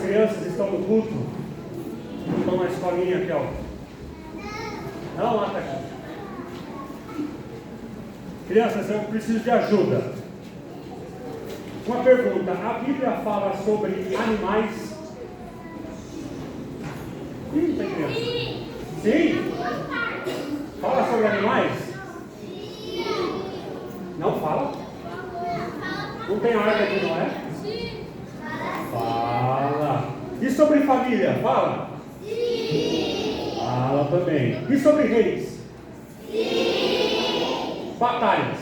as crianças estão no culto? Estão na escolinha aqui, ó. Não, lá tá aqui. Crianças, eu preciso de ajuda. Uma pergunta: a Bíblia fala sobre animais? Sim, tem criança. Sim? Fala sobre animais? Não fala? Não tem a arca de Noé? Fala. E sobre família? Fala? Fala também. E sobre reis? Batalhas?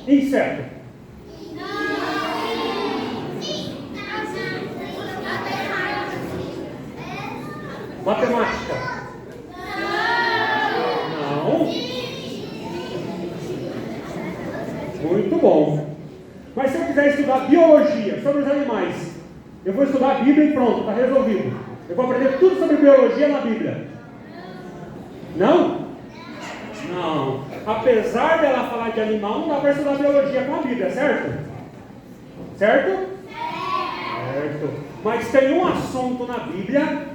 Inseto? Matemática? Não. Muito bom. Mas se eu quiser estudar biologia sobre os animais, eu vou estudar a Bíblia e pronto, está resolvido. Eu vou aprender tudo sobre biologia na Bíblia. Não? Não. Apesar dela falar de animal, não dá para estudar biologia com a Bíblia, certo? Certo? Certo. Mas tem um assunto na Bíblia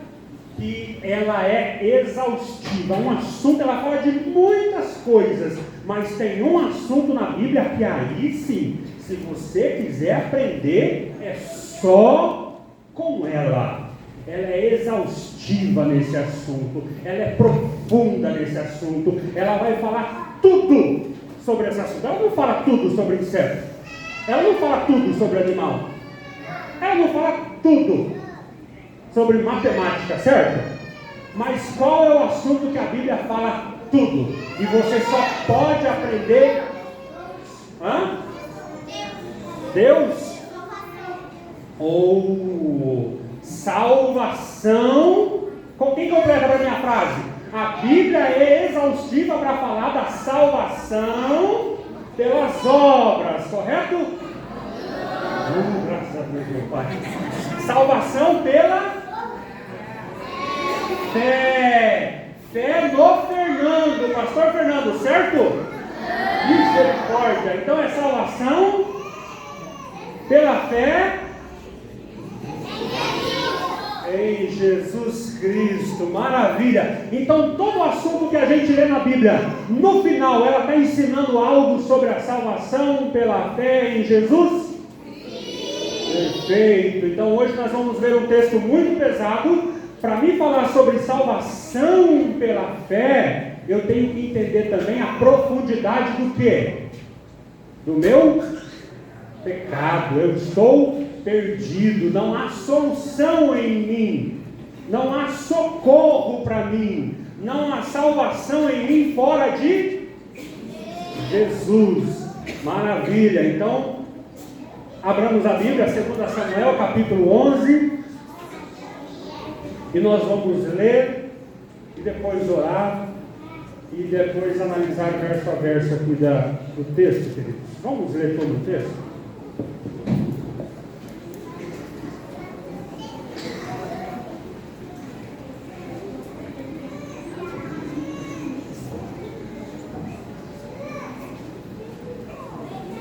que ela é exaustiva. Um assunto, ela fala de muitas coisas, mas tem um assunto na Bíblia que aí sim, se você quiser aprender, é só com ela. Ela é exaustiva nesse assunto, ela é profunda nesse assunto, ela vai falar tudo sobre esse assunto. Ela não fala tudo sobre inseto, ela não fala tudo sobre animal, ela não fala tudo sobre matemática, certo? Mas qual é o assunto que a Bíblia fala tudo? E você só pode aprender? Hã? Deus? Ou salvação? Com quem completa para minha frase? A Bíblia é exaustiva para falar da salvação pelas obras, correto? Graças a Deus, meu Pai. Salvação pela fé. Fé no Fernando, pastor Fernando, certo? Misericórdia. Então é salvação pela fé em Jesus Cristo. Maravilha. Então todo assunto que a gente lê na Bíblia, no final ela está ensinando algo sobre a salvação pela fé em Jesus? Perfeito. Então hoje nós vamos ver um texto muito pesado. Para mim falar sobre salvação pela fé, eu tenho que entender também a profundidade do quê? Do meu pecado. Eu estou perdido, não há solução em mim, não há socorro para mim, não há salvação em mim fora de Jesus. Maravilha. Então abramos a Bíblia, 2 Samuel capítulo 11, e nós vamos ler e depois orar e depois analisar verso a verso aqui do texto, queridos. Vamos ler todo o texto?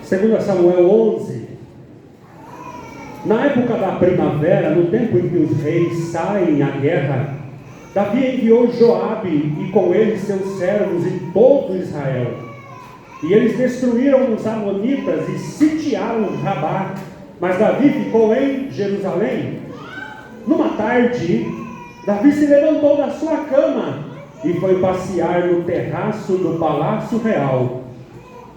Segundo Samuel 11. Na época da primavera, no tempo em que os reis saem à guerra, Davi enviou Joabe e com ele seus servos e todo Israel. E eles destruíram os amonitas e sitiaram Rabá, mas Davi ficou em Jerusalém. Numa tarde, Davi se levantou da sua cama e foi passear no terraço do palácio real.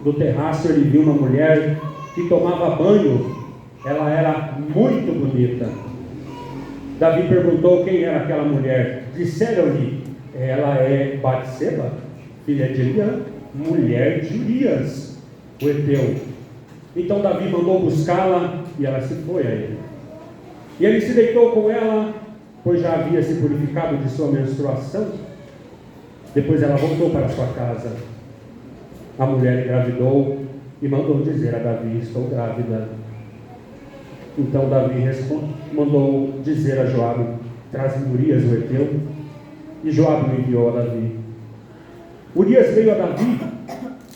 Do terraço ele viu uma mulher que tomava banho. Ela era muito bonita. Davi perguntou quem era aquela mulher. Disseram-lhe: ela é Batseba, filha de Eliã, mulher de Urias, o heteu. Então Davi mandou buscá-la e ela se foi a ele. E ele se deitou com ela, pois já havia se purificado de sua menstruação. Depois ela voltou para sua casa. A mulher engravidou e mandou dizer a Davi: estou grávida. Então Davi mandou dizer a Joabe: traz-me Urias o heteu. E Joabe o enviou a Davi. Urias veio a Davi.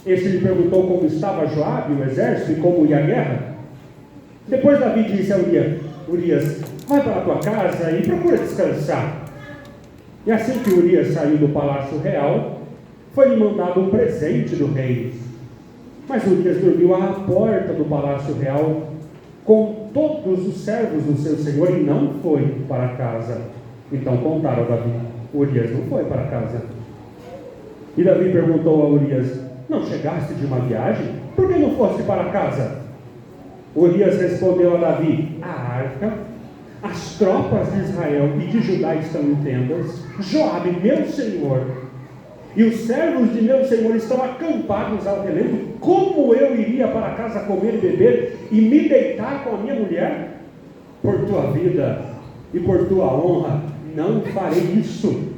Este lhe perguntou como estava Joabe, o exército, e como ia a guerra. Depois Davi disse a Urias, vai para a tua casa e procura descansar. E assim que Urias saiu do palácio real, foi-lhe mandado um presente do rei. Mas Urias dormiu à porta do palácio real com todos os servos do seu senhor e não foi para casa. Então contaram a Davi: Urias não foi para casa. E Davi perguntou a Urias: não chegaste de uma viagem? Por que não foste para casa? Urias respondeu a Davi: a arca, as tropas de Israel e de Judá estão em tendas, Joabe, meu senhor, e os servos de meu senhor estão acampados ao relento. Como eu iria para casa comer e beber e me deitar com a minha mulher? Por tua vida e por tua honra, não farei isso.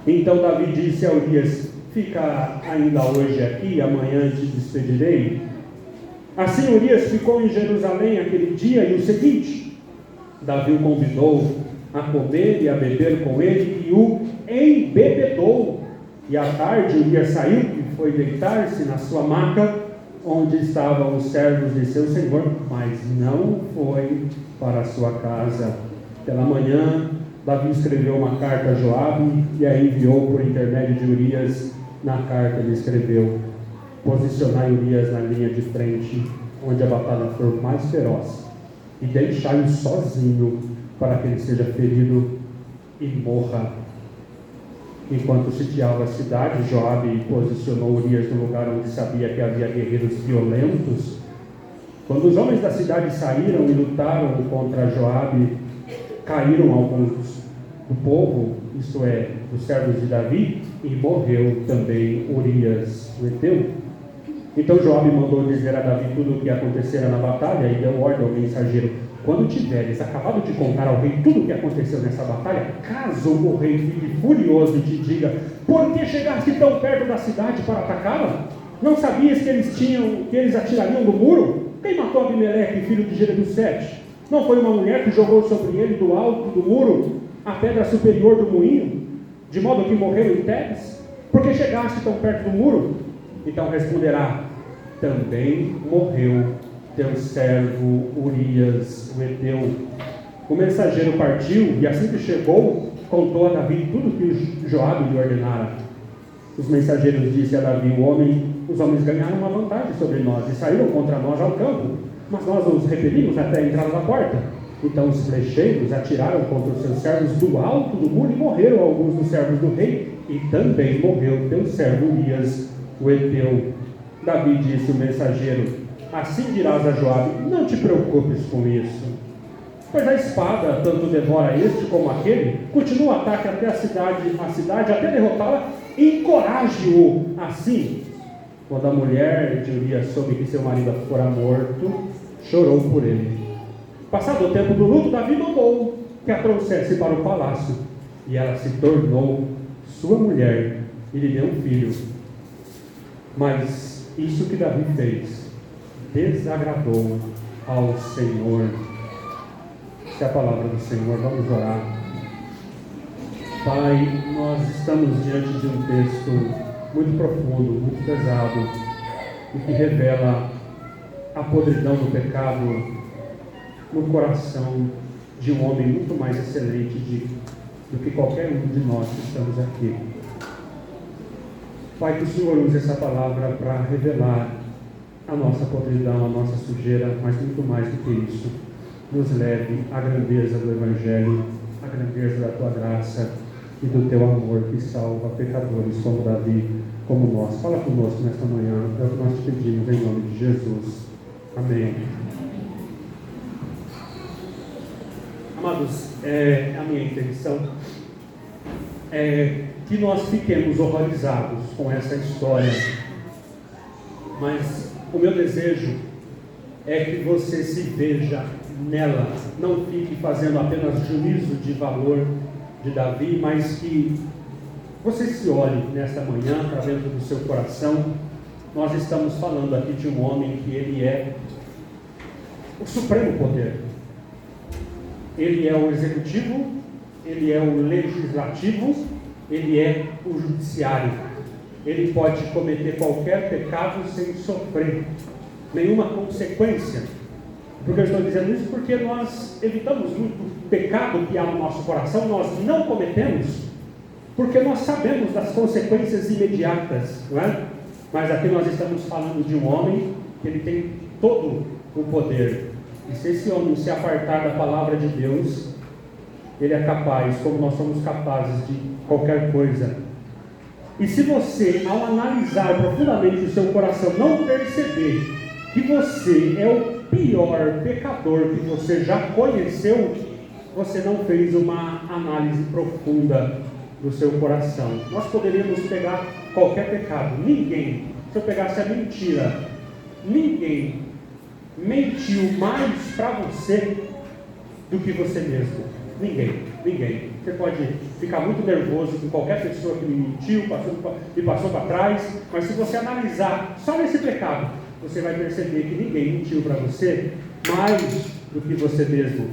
Então Davi disse a Urias: fica ainda hoje aqui, e amanhã te despedirei. Assim Urias ficou em Jerusalém aquele dia e o seguinte. Davi o convidou a comer e a beber com ele e o embebedou. E à tarde Urias saiu e foi deitar-se na sua maca, onde estavam os servos de seu senhor, mas não foi para a sua casa. Pela manhã, Davi escreveu uma carta a Joabe e a enviou por intermédio de Urias. Na carta ele escreveu: posicionai Urias na linha de frente, onde a batalha for mais feroz, e deixai-o sozinho, para que ele seja ferido e morra. Enquanto sitiava a cidade, Joabe posicionou Urias no lugar onde sabia que havia guerreiros violentos. Quando os homens da cidade saíram e lutaram contra Joabe, caíram alguns do povo, isto é, dos servos de Davi, e morreu também Urias, o heteu. Então Joabe mandou dizer a Davi tudo o que acontecera na batalha e deu ordem ao mensageiro: quando tiveres acabado de contar ao rei tudo o que aconteceu nessa batalha, caso o rei fique furioso e te diga: por que chegaste tão perto da cidade para atacá-la? Não sabias que eles atirariam do muro? Quem matou Abimeleque, filho de Jerusalém? Não foi uma mulher que jogou sobre ele do alto do muro a pedra superior do moinho, de modo que morreu em Tebes? Por que chegaste tão perto do muro? Então responderá: também morreu teu servo Urias, o heteu. O mensageiro partiu e assim que chegou, contou a Davi tudo que Joabe lhe ordenara. Os mensageiros disseram a Davi: os homens ganharam uma vantagem sobre nós e saíram contra nós ao campo, mas nós os repelimos até a entrada da porta. Então os flecheiros atiraram contra os seus servos do alto do muro e morreram alguns dos servos do rei, e também morreu teu servo Urias, o heteu. Davi disse ao mensageiro: assim dirás a Joabe: não te preocupes com isso, pois a espada tanto devora este como aquele. Continua o ataque até a cidade até derrotá-la, e encoraje-o. Assim, quando a mulher de Urias soube que seu marido fora morto, chorou por ele. Passado o tempo do luto, Davi mandou que a trouxesse para o palácio, e ela se tornou sua mulher e lhe deu um filho. Mas isso que Davi fez desagradou ao Senhor. Essa é a palavra do Senhor. Vamos orar. Pai, nós estamos diante de um texto muito profundo, muito pesado, e que revela a podridão do pecado no coração de um homem muito mais excelente do que qualquer um de nós que estamos aqui. Pai, que o Senhor use essa palavra para revelar a nossa podridão, a nossa sujeira, mas muito mais do que isso, nos leve à grandeza do Evangelho, à grandeza da Tua graça e do Teu amor que salva pecadores como Davi, como nós. Fala conosco nesta manhã, é o que nós te pedimos em nome de Jesus. Amém. Amados, a minha intenção é que nós fiquemos horrorizados com essa história, mas o meu desejo é que você se veja nela, não fique fazendo apenas juízo de valor de Davi, mas que você se olhe nesta manhã para dentro do seu coração. Nós estamos falando aqui de um homem que ele é o supremo poder. Ele é o executivo, ele é o legislativo, ele é o judiciário. Ele pode cometer qualquer pecado sem sofrer nenhuma consequência Por que eu estou dizendo isso? Porque nós evitamos muito o pecado que há no nosso coração, nós não cometemos, porque nós sabemos das consequências imediatas, não é? Mas aqui nós estamos falando de um homem que ele tem todo o poder. E se esse homem se apartar da palavra de Deus, ele é capaz, como nós somos capazes de qualquer coisa. E se você, ao analisar profundamente o seu coração, não perceber que você é o pior pecador que você já conheceu, você não fez uma análise profunda do seu coração. Nós poderíamos pegar qualquer pecado. Ninguém, se eu pegasse a mentira, ninguém mentiu mais para você do que você mesmo. Ninguém. Você pode ficar muito nervoso com qualquer pessoa que me mentiu, me passou para trás, mas se você analisar só nesse pecado, você vai perceber que ninguém mentiu para você mais do que você mesmo.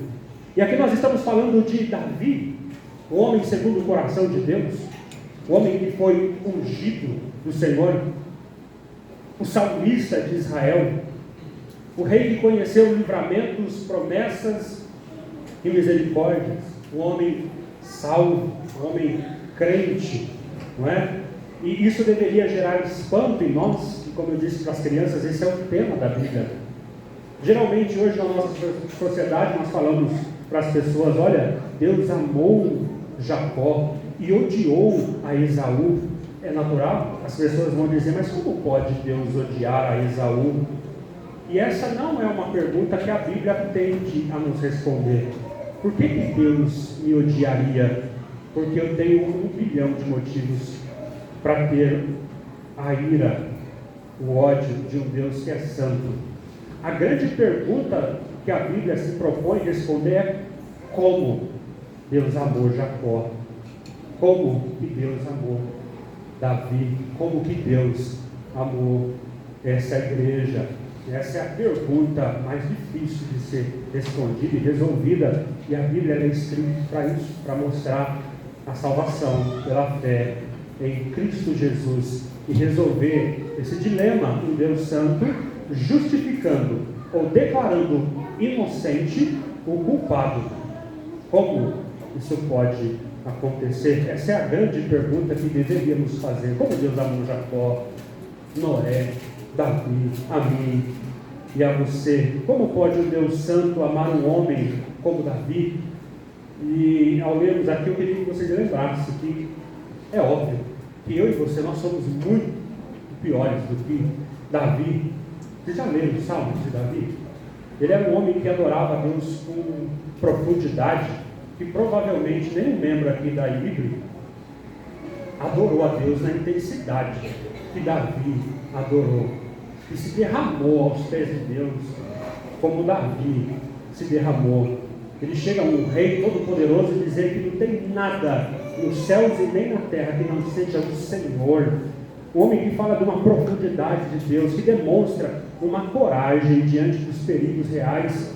E aqui nós estamos falando de Davi, o homem segundo o coração de Deus, o homem que foi ungido do Senhor, o salmista de Israel, o rei que conheceu livramentos, promessas e misericórdias, um homem salvo, um homem crente, não é? E isso deveria gerar espanto em nós, e como eu disse para as crianças, esse é o tema da Bíblia. Geralmente hoje na nossa sociedade nós falamos para as pessoas, olha, Deus amou Jacó e odiou a Esaú. É natural, as pessoas vão dizer, mas como pode Deus odiar a Esaú? E essa não é uma pergunta que a Bíblia tende a nos responder. Por que Deus me odiaria? Porque eu tenho 1 bilhão de motivos para ter a ira, o ódio de um Deus que é santo. A grande pergunta que a Bíblia se propõe responder é como Deus amou Jacó, como que Deus amou Davi, como que Deus amou essa igreja. Essa é a pergunta mais difícil de ser respondida e resolvida, e a Bíblia é escrita para isso, para mostrar a salvação pela fé em Cristo Jesus e resolver esse dilema em Deus Santo, justificando ou declarando inocente o culpado. Como isso pode acontecer? Essa é a grande pergunta que deveríamos fazer. Como Deus amou Jacó, Noé, Davi, a mim e a você? Como pode o Deus Santo amar um homem como Davi? E ao lermos aqui, eu queria que vocês lembrassem que é óbvio que eu e você, nós somos muito piores do que Davi. Vocês já leram os Salmos de Davi? Ele era um homem que adorava a Deus com profundidade, que provavelmente nenhum membro aqui da IBRE adorou a Deus na intensidade que Davi adorou, e se derramou aos pés de Deus, como Davi se derramou. Ele chega a um rei todo-poderoso e dizer que não tem nada nos céus e nem na terra que não seja o Senhor. Um homem que fala de uma profundidade de Deus, que demonstra uma coragem diante dos perigos reais,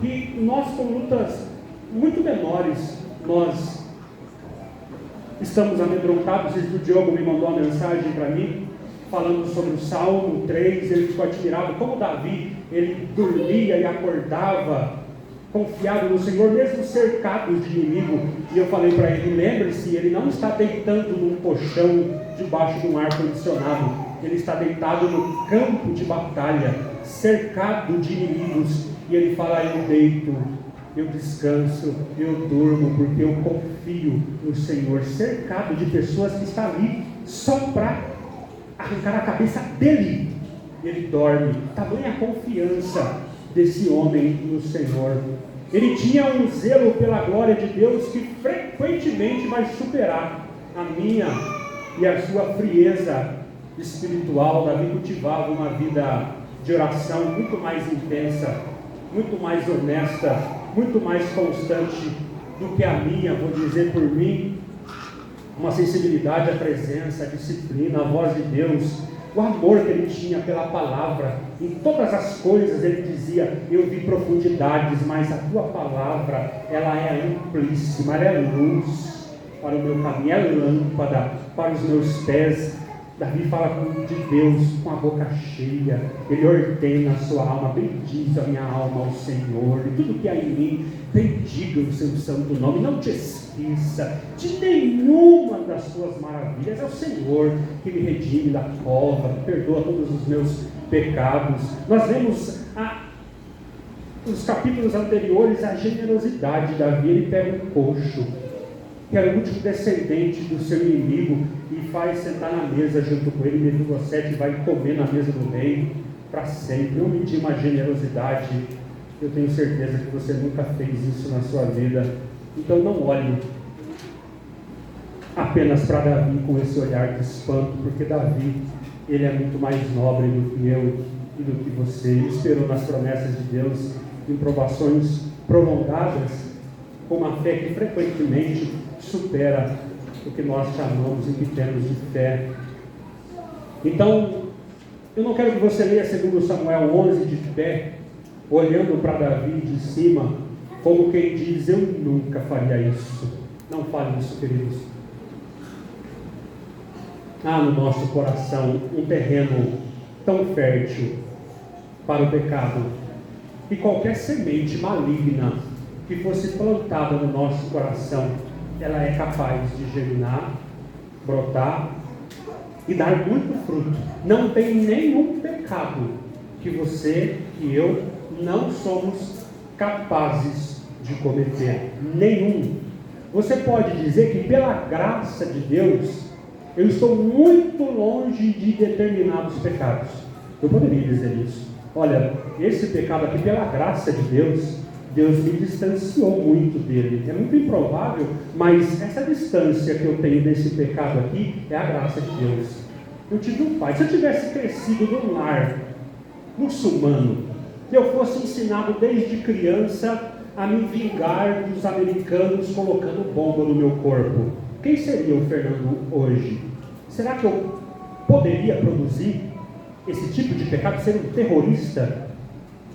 que nós com lutas muito menores, nós estamos amedrontados. O Diogo me mandou uma mensagem para mim, falando sobre o Salmo 3, ele ficou admirado como Davi, ele dormia e acordava confiado no Senhor, mesmo cercado de inimigo. E eu falei para ele, lembre-se, ele não está deitando num colchão debaixo de um ar-condicionado, ele está deitado no campo de batalha, cercado de inimigos, e ele fala, eu deito, eu descanso, eu durmo, porque eu confio no Senhor, cercado de pessoas que estão ali só para arrancar a cabeça dele. Ele dorme. Tamanha confiança desse homem no Senhor. Ele tinha um zelo pela glória de Deus que frequentemente vai superar a minha e a sua frieza espiritual. Davi cultivava uma vida de oração muito mais intensa, muito mais honesta, muito mais constante do que a minha, vou dizer por mim. Uma sensibilidade à presença, à disciplina, à voz de Deus, o amor que ele tinha pela palavra. Em todas as coisas ele dizia, eu vi profundidades, mas a tua palavra, ela é amplíssima, ela é luz para o meu caminho, é lâmpada para os meus pés. Davi fala de Deus com a boca cheia. Ele ordena a sua alma: bendiz a minha alma ao Senhor, e tudo que há em mim, bendiga o seu santo nome. Não te esqueça de nenhuma das suas maravilhas. É o Senhor que me redime da cova, que perdoa todos os meus pecados. Nós vemos nos capítulos anteriores a generosidade de Davi. Ele pega um coxo, que era o último descendente do seu inimigo, e faz sentar na mesa junto com ele. Mefibosete vai comer na mesa do rei para sempre. Eu medi uma generosidade. Eu tenho certeza que você nunca fez isso na sua vida. Então não olhe apenas para Davi com esse olhar de espanto, porque Davi, ele é muito mais nobre do que eu e do que você. Ele esperou nas promessas de Deus, em provações prolongadas, com uma fé que frequentemente supera o que nós chamamos em termos de fé. Então, eu não quero que você leia 2 Samuel 11 de pé, olhando para Davi de cima, como quem diz: eu nunca faria isso. Não fale isso, queridos. Há no nosso coração um terreno tão fértil para o pecado, que qualquer semente maligna que fosse plantada no nosso coração, ela é capaz de germinar, brotar e dar muito fruto. Não tem nenhum pecado que você e eu não somos capazes de cometer. Nenhum. Você pode dizer que pela graça de Deus, eu estou muito longe de determinados pecados. Eu poderia dizer isso. Olha, esse pecado aqui, pela graça de Deus, Deus me distanciou muito dele. É muito improvável, mas essa distância que eu tenho desse pecado aqui é a graça de Deus. Eu tive um pai. Se eu tivesse crescido num lar muçulmano, que eu fosse ensinado desde criança a me vingar dos americanos colocando bomba no meu corpo, quem seria o Fernando hoje? Será que eu poderia produzir esse tipo de pecado, ser um terrorista?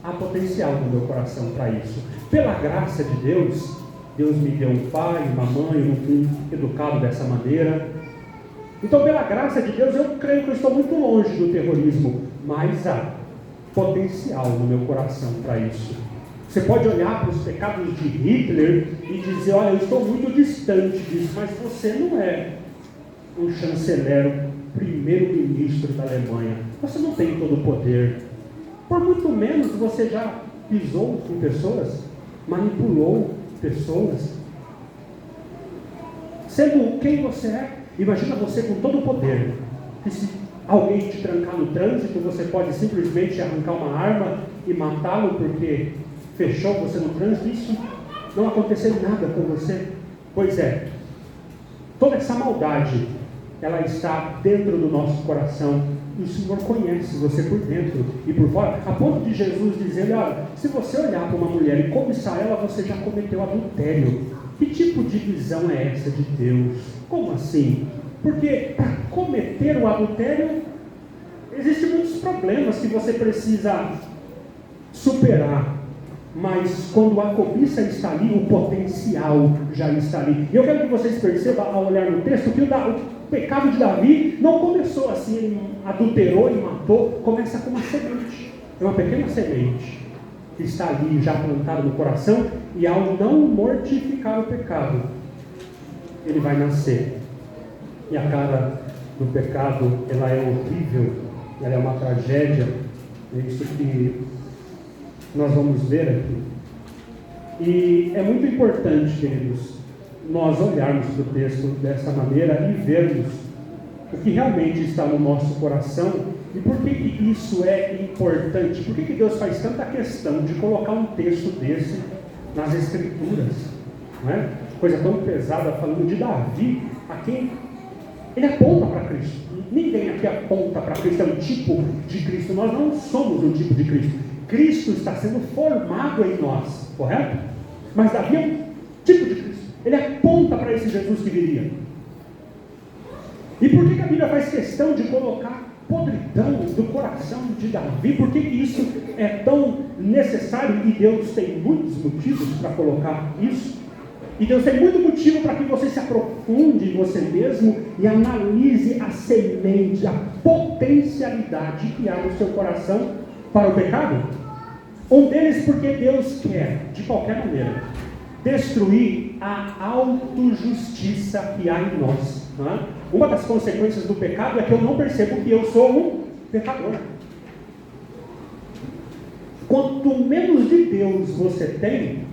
Há potencial no meu coração para isso. Pela graça de Deus, Deus me deu um pai, uma mãe, eu não fui educado dessa maneira. Então, pela graça de Deus, eu creio que eu estou muito longe do terrorismo, mas há potencial no meu coração para isso. Você pode olhar para os pecados de Hitler e dizer: olha, eu estou muito distante disso, mas você não é um chanceler, primeiro-ministro da Alemanha. Você não tem todo o poder. Por muito menos você já pisou em pessoas, manipulou pessoas. Sendo quem você é, imagina você com todo o poder, que se alguém te trancar no trânsito, você pode simplesmente arrancar uma arma e matá-lo porque fechou você no trânsito. Isso não aconteceu nada com você. Pois é, toda essa maldade, ela está dentro do nosso coração, e o Senhor conhece você por dentro e por fora, a ponto de Jesus dizer: olha, se você olhar para uma mulher e cobiçar ela, você já cometeu adultério. Que tipo de visão é essa de Deus? Como assim? Porque para cometer o adultério, existem muitos problemas que você precisa superar. Mas quando a cobiça está ali, o potencial já está ali. E eu quero que vocês percebam, ao olhar no texto, que o pecado de Davi não começou assim, ele adulterou e matou. Começa com uma semente. É uma pequena semente que está ali já plantada no coração, e ao não mortificar o pecado, ele vai nascer. E a cara do pecado, ela é horrível, ela é uma tragédia. É isso que nós vamos ver aqui. E é muito importante, queridos, nós olharmos para o texto dessa maneira e vermos o que realmente está no nosso coração. E por que isso é importante? Por que Deus faz tanta questão de colocar um texto desse nas Escrituras? Não é? Coisa tão pesada, falando de Davi, a quem ele aponta para Cristo. Ninguém aqui aponta para Cristo, é um tipo de Cristo. Nós não somos um tipo de Cristo. Cristo está sendo formado em nós, correto? Mas Davi é um tipo de Cristo. Ele aponta para esse Jesus que viria. E por que a Bíblia faz questão de colocar podridão do coração de Davi? Por que isso é tão necessário? E Deus tem muitos motivos para colocar isso. E Deus tem muito motivo para que você se aprofunde em você mesmo e analise a semente, a potencialidade que há no seu coração para o pecado. Um deles porque Deus quer, de qualquer maneira, destruir a autojustiça que há em nós. Não é? Uma das consequências do pecado é que eu não percebo que eu sou um pecador. Quanto menos de Deus você tem,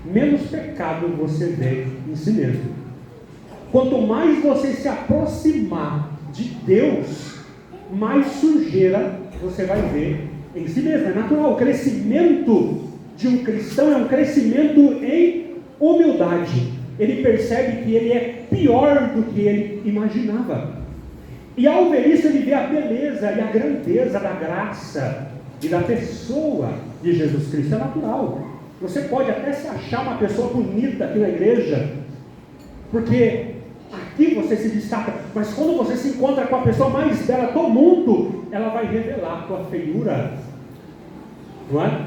menos pecado você vê em si mesmo. Quanto mais você se aproximar de Deus, mais sujeira você vai ver em si mesmo. É natural. O crescimento de um cristão é um crescimento em humildade. Ele percebe que ele é pior do que ele imaginava. E ao ver isso, ele vê a beleza e a grandeza da graça e da pessoa de Jesus Cristo. É natural. Você pode até se achar uma pessoa bonita aqui na igreja, porque aqui você se destaca, mas quando você se encontra com a pessoa mais bela do mundo, ela vai revelar a tua feiura, não é?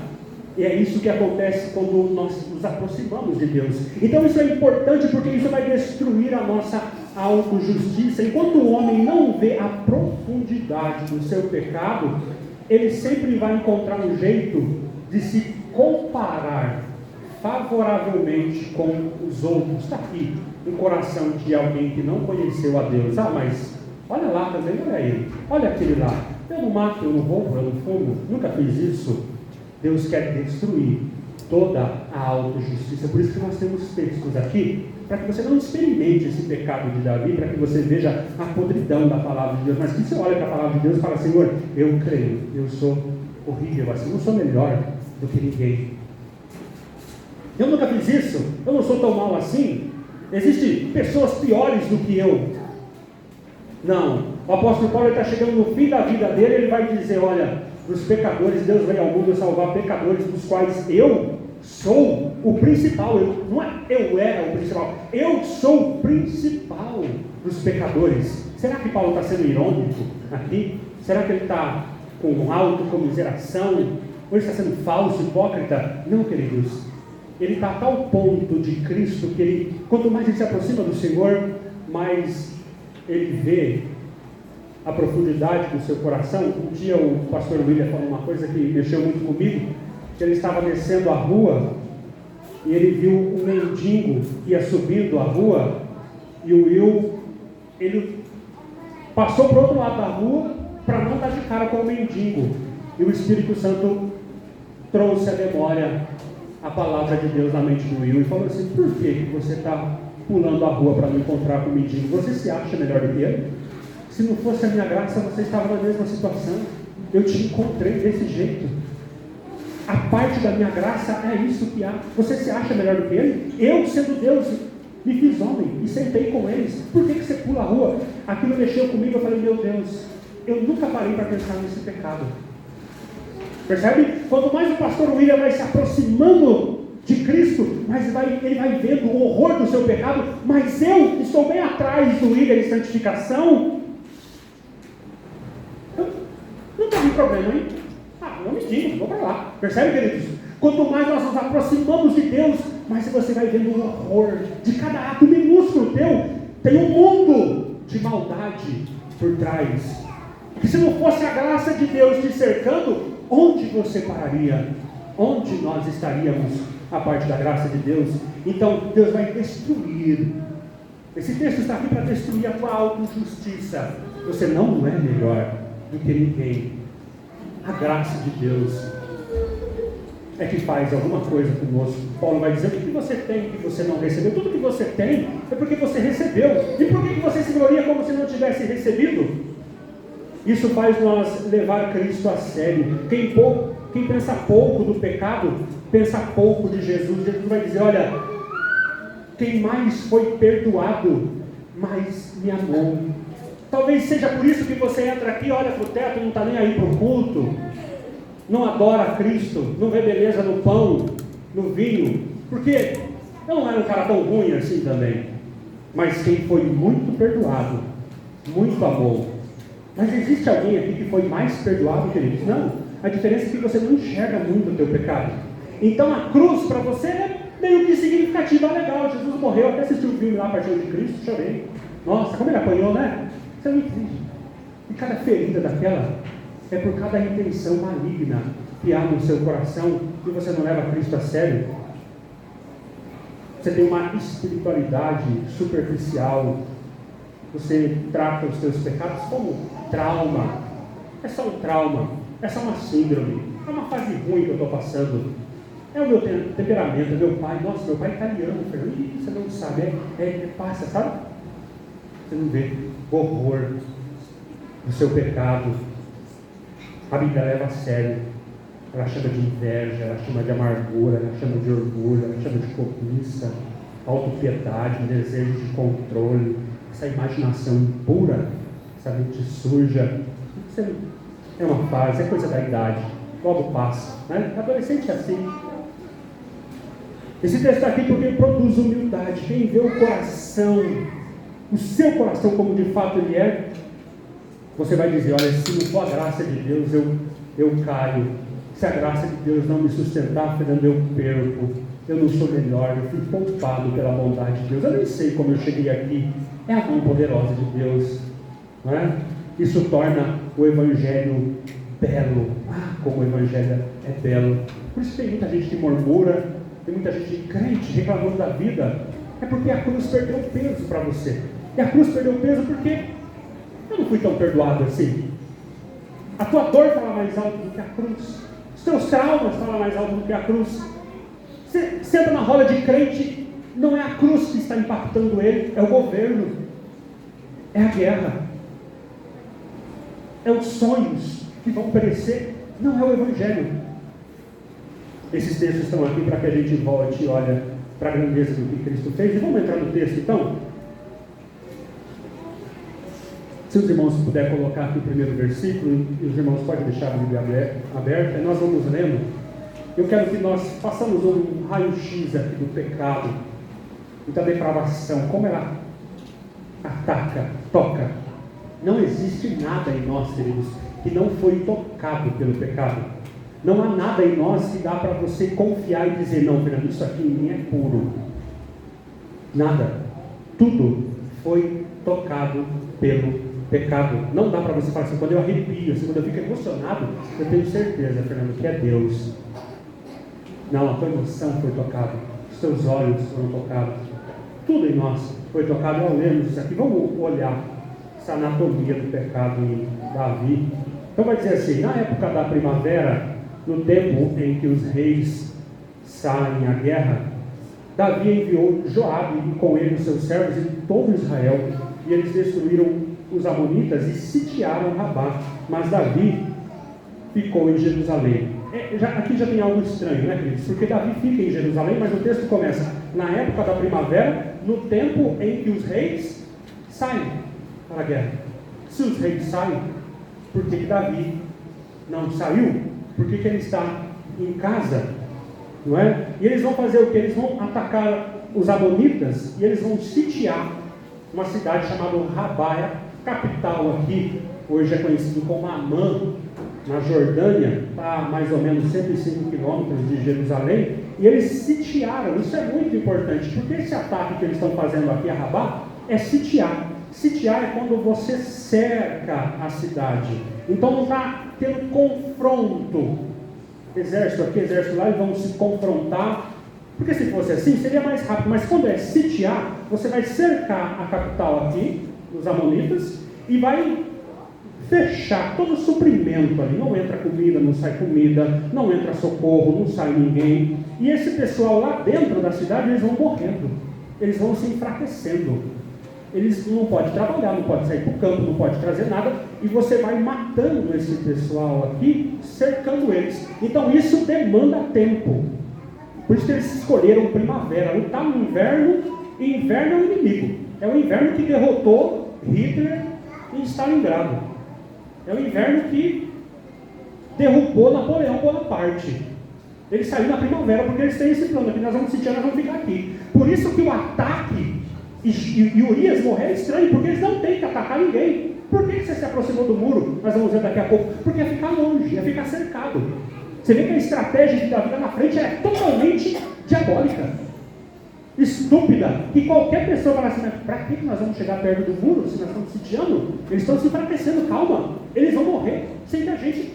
E é isso que acontece quando nós nos aproximamos de Deus. Então isso é importante, porque isso vai destruir a nossa autojustiça. Enquanto o homem não vê a profundidade do seu pecado, ele sempre vai encontrar um jeito de se comparar favoravelmente com os outros. Está aqui no coração de alguém que não conheceu a Deus. Ah, mas olha lá também, olha ele, olha aquele lá. Eu não mato, eu não roubo, eu não fumo, nunca fiz isso. Deus quer destruir toda a autojustiça. Por isso que nós temos textos aqui, para que você não experimente esse pecado de Davi, para que você veja a podridão da palavra de Deus. Mas que você olha para a palavra de Deus e fala: Senhor, eu creio, eu sou horrível assim, não sou melhor do que ninguém. Eu nunca fiz isso, eu não sou tão mal assim. Existem pessoas piores do que eu. Não, o apóstolo Paulo está chegando no fim da vida dele, ele vai dizer: olha, dos pecadores, Deus veio ao mundo salvar pecadores, dos quais eu sou o principal. Eu era o principal, eu sou o principal dos pecadores. Será que Paulo está sendo irônico aqui? Será que ele está com autocomiseração? Ou ele está sendo falso, hipócrita? Não, queridos. Ele está a tal ponto de Cristo que ele, quanto mais ele se aproxima do Senhor, mais ele vê a profundidade do seu coração. Um dia o pastor William falou uma coisa que mexeu muito comigo, que ele estava descendo a rua e ele viu um mendigo que ia subindo a rua, e o Will, ele passou para o outro lado da rua para não dar de cara com o mendigo, e o Espírito Santo trouxe à memória a palavra de Deus na mente do Will e falou assim: por que você está pulando a rua para não encontrar com o mendigo? Você se acha melhor do que ele? Se não fosse a minha graça, você estava na mesma situação. Eu te encontrei desse jeito. A parte da minha graça é isso que há. Você se acha melhor do que ele? Eu, sendo Deus, me fiz homem e sentei com eles. Por que você pula a rua? Aquilo mexeu comigo. Eu falei: meu Deus, eu nunca parei para pensar nesse pecado. Percebe? Quanto mais o pastor William vai se aproximando de Cristo, mais ele vai vendo o horror do seu pecado. Mas eu, que estou bem atrás do William em santificação, não tem problema, hein? Não me diga, vou para lá. Percebe, queridos? Quanto mais nós nos aproximamos de Deus, mais você vai vendo o horror de cada ato minúsculo teu. Tem um mundo de maldade por trás. Que se não fosse a graça de Deus te cercando, onde você pararia? Onde nós estaríamos a parte da graça de Deus? Então Deus vai destruir. Esse texto está aqui para destruir a tua autojustiça. Você não é melhor do que ninguém. A graça de Deus é que faz alguma coisa conosco. Paulo vai dizer: o que você tem que você não recebeu? Tudo que você tem é porque você recebeu. E por que você se gloria como se não tivesse recebido? Isso faz nós levar Cristo a sério. Quem pensa pouco do pecado, pensa pouco de Jesus. Jesus vai dizer: olha, quem mais foi perdoado, mais me amou. Talvez seja por isso que você entra aqui, olha para o teto, não está nem aí para o culto, não adora Cristo, não vê beleza no pão, no vinho, porque eu não era um cara tão ruim assim também. Mas quem foi muito perdoado, muito amou. Mas existe alguém aqui que foi mais perdoado, queridos? Não. A diferença é que você não enxerga muito o teu pecado. Então a cruz para você é meio que significativa, legal, Jesus morreu, até assisti um filme lá, Paixão de Cristo, chorei. Nossa, como ele apanhou, né? Isso é muito triste. E cada ferida daquela é por cada intenção maligna que há no seu coração e você não leva Cristo a sério. Você tem uma espiritualidade superficial. Você trata os seus pecados como trauma. É só um trauma, é só uma síndrome, é uma fase ruim que eu estou passando. É o meu temperamento, é meu pai. Nossa, meu pai é italiano, Fernando. E você não sabe, passa, sabe? Você não vê o horror do seu pecado. A Bíblia leva a sério. Ela chama de inveja, ela chama de amargura, ela chama de orgulho, ela chama de cobiça, autopiedade, desejo de controle, essa imaginação impura, essa mente suja. Isso é uma fase, é coisa da idade, logo passa, né? Adolescente é assim. Esse texto está aqui porque ele produz humildade. Quem vê o coração, o seu coração como de fato ele é, você vai dizer, olha, se não for a graça de Deus, eu caio. Se a graça de Deus não me sustentar, Fernando, eu perco. Eu não sou melhor, eu fui poupado pela bondade de Deus. Eu nem sei como eu cheguei aqui. É a mão poderosa de Deus, não é? Isso torna o Evangelho belo. Ah, como o Evangelho é belo. Por isso tem muita gente que murmura, tem muita gente crente reclamando da vida. É porque a cruz perdeu peso para você. E a cruz perdeu peso porque eu não fui tão perdoado assim. A tua dor fala mais alto do que a cruz. Os teus traumas falam mais alto do que a cruz. Você senta na roda de crente, não é a cruz que está impactando ele, é o governo, é a guerra, é os sonhos que vão perecer, não é o Evangelho. Esses textos estão aqui para que a gente volte e olhe para a grandeza do que Cristo fez. E vamos entrar no texto então? Se os irmãos puderem colocar aqui o primeiro versículo, e os irmãos podem deixar a Bíblia aberta, e nós vamos lendo. Eu quero que nós façamos um raio-x aqui do pecado e da depravação, como ela ataca, toca. Não existe nada em nós, queridos, que não foi tocado pelo pecado. Não há nada em nós que dá para você confiar e dizer, não, Fernando, isso aqui em mim é puro. Nada. Tudo foi tocado pelo pecado. Não dá para você falar assim, quando eu arrepio, assim, quando eu fico emocionado, eu tenho certeza, Fernando, que é Deus. Não, a tua emoção foi tocada, os teus olhos foram tocados, tudo em nós foi tocado. Ao lermos isso aqui, vamos olhar essa anatomia do pecado em Davi. Então vai dizer assim, na época da primavera, no tempo em que os reis saem à guerra, Davi enviou Joabe e com ele os seus servos e todo Israel, e eles destruíram os amonitas e sitiaram Rabá, mas Davi ficou em Jerusalém. Aqui já tem algo estranho, né, queridos? Porque Davi fica em Jerusalém, mas o texto começa na época da primavera, no tempo em que os reis saem para a guerra. Se os reis saem, por que Davi não saiu? Por que ele está em casa? Não é? E eles vão fazer o que? Eles vão atacar os amonitas e eles vão sitiar uma cidade chamada Rabá, capital aqui, hoje é conhecido como Amã, na Jordânia, está a mais ou menos 105 quilômetros de Jerusalém, e eles sitiaram. Isso é muito importante, porque esse ataque que eles estão fazendo aqui a Rabá é sitiar. Sitiar é quando você cerca a cidade. Então não está tendo confronto. Exército aqui, exército lá, e vão se confrontar. Porque se fosse assim, seria mais rápido. Mas quando é sitiar, você vai cercar a capital aqui, os amonitas, e vai fechar todo o suprimento ali. Não entra comida, não sai comida, não entra socorro, não sai ninguém. E esse pessoal lá dentro da cidade, eles vão morrendo. Eles vão se enfraquecendo. Eles não podem trabalhar, não podem sair para o campo, não podem trazer nada. E você vai matando esse pessoal aqui, cercando eles. Então isso demanda tempo. Por isso que eles escolheram primavera. Lutar no inverno, e inverno é o inimigo. É o inverno que derrotou Hitler em Stalingrado. É o inverno que derrubou Napoleão Bonaparte. Eles saíram na primavera porque eles têm esse plano aqui, nós vamos sitiar, nós vamos ficar aqui. Por isso que o ataque e Urias morreu é estranho, porque eles não têm que atacar ninguém. Por que você se aproximou do muro? Nós vamos ver daqui a pouco. Porque é ficar longe, é ficar cercado. Você vê que a estratégia de Davi lá na frente é totalmente diabólica. estúpida que qualquer pessoa fala assim, mas para que nós vamos chegar perto do muro se nós estamos sitiando? Eles estão se enfraquecendo, calma, eles vão morrer sem que a gente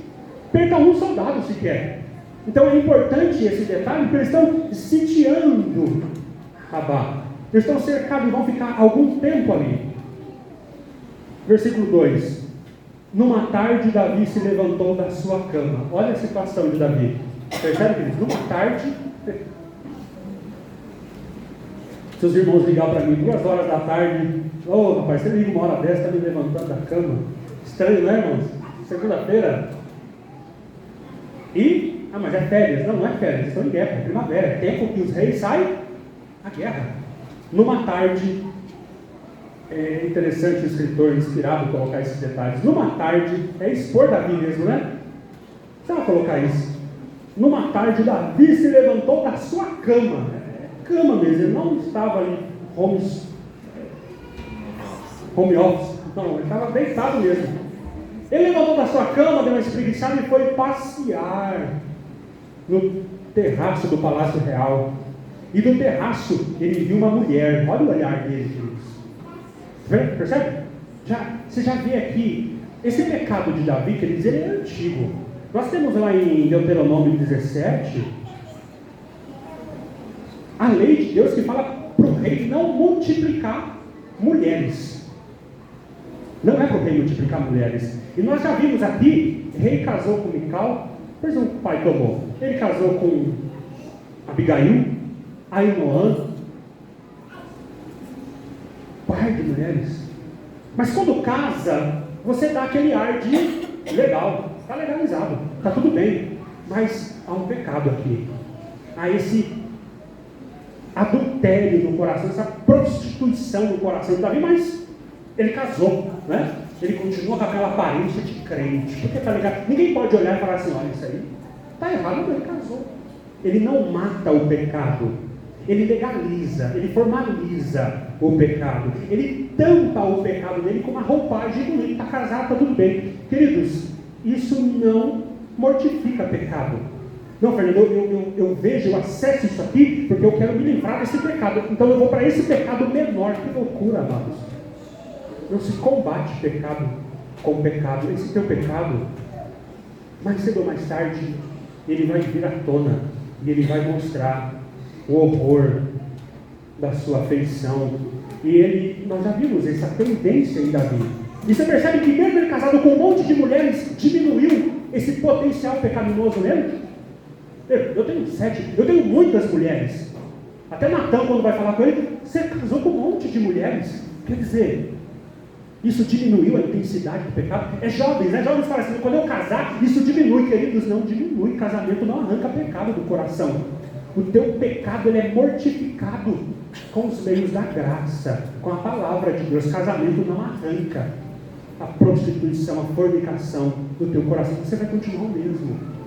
perca um soldado sequer. Então é importante esse detalhe, porque eles estão sitiando Rabá. Eles estão cercados e vão ficar algum tempo ali. Versículo 2. Numa tarde, Davi se levantou da sua cama. Olha a situação de Davi. Percebe, queridos? Numa tarde, se os irmãos ligarem para mim 2 horas da tarde, rapaz, você liga 1 hora dessa, está me levantando da cama. Estranho, né, irmãos? Segunda-feira. Mas é férias. Não é férias, eles estão em guerra, é primavera. É tempo que os reis saem à guerra. Numa tarde, é interessante o escritor inspirado colocar esses detalhes. Numa tarde, é expor Davi mesmo, né? Você vai colocar isso. Numa tarde, Davi se levantou da sua cama. Cama mesmo, ele não estava ali home office. Não, ele estava deitado mesmo. Ele levantou da sua cama, deu uma espreguiçada e foi passear no terraço do Palácio Real. E do terraço ele viu uma mulher. Olha o olhar dele, queridos. Percebe? Você já vê aqui, esse pecado de Davi, quer dizer, ele é antigo. Nós temos lá em Deuteronômio 17, a lei de Deus que fala para o rei não multiplicar mulheres. Não é para o rei multiplicar mulheres. E nós já vimos aqui, rei casou com Mical, pois o pai tomou. Ele casou com Abigail, Ainoã, par de mulheres. Mas quando casa, você dá aquele ar de legal, está legalizado, está tudo bem. Mas há um pecado aqui. Há esse adultério no coração, essa prostituição no coração de Davi, mas ele casou, né? Ele continua com aquela aparência de crente, porque tá ligado? Ninguém pode olhar e falar assim, olha, isso aí está errado, mas ele casou. Ele não mata o pecado, ele legaliza, ele formaliza o pecado, ele tampa o pecado dele com uma roupagem bonita, está casado, está tudo bem. Queridos, isso não mortifica pecado. Não, Fernando, eu vejo, eu acesso isso aqui porque eu quero me livrar desse pecado. Então eu vou para esse pecado menor. Que loucura, amados. Não se combate pecado com pecado. Esse teu pecado, mais cedo ou mais tarde, ele vai vir à tona. E ele vai mostrar o horror da sua afeição. E nós já vimos essa tendência em Davi. E você percebe que mesmo ele casado com um monte de mulheres, diminuiu esse potencial pecaminoso nele? Eu tenho muitas mulheres. Até Natão, quando vai falar com ele, você casou com um monte de mulheres. Quer dizer, isso diminuiu a intensidade do pecado. É jovens, né? Jovens falam assim, quando eu casar, isso diminui. Queridos, não diminui. Casamento não arranca pecado do coração. O teu pecado, ele é mortificado com os meios da graça, com a palavra de Deus. Casamento não arranca a prostituição, a fornicação do teu coração. Você vai continuar o mesmo.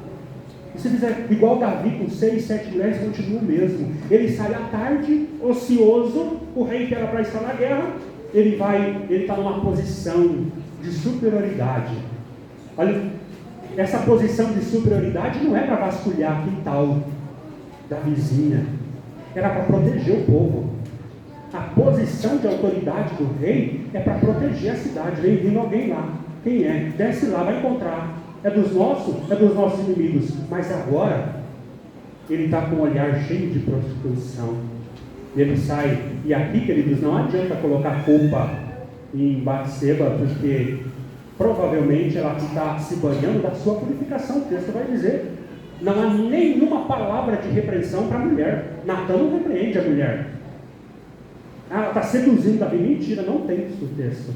Se fizer igual Davi com 6, 7 mulheres, continua o mesmo. Ele sai à tarde, ocioso, o rei que era para estar na guerra, ele está numa posição de superioridade. Olha, essa posição de superioridade não é para vasculhar quintal da vizinha, era para proteger o povo. A posição de autoridade do rei é para proteger a cidade. Vem vindo alguém lá. Quem é? Desce lá, vai encontrar. É dos nossos inimigos. Mas agora, ele está com um olhar cheio de prostituição. E ele sai. E aqui, queridos, não adianta colocar culpa em Batseba, porque provavelmente ela está se banhando da sua purificação. O texto vai dizer. Não há nenhuma palavra de repreensão para a mulher. Natã não repreende a mulher. Ela está seduzindo Davi. Mentira, não tem isso no texto.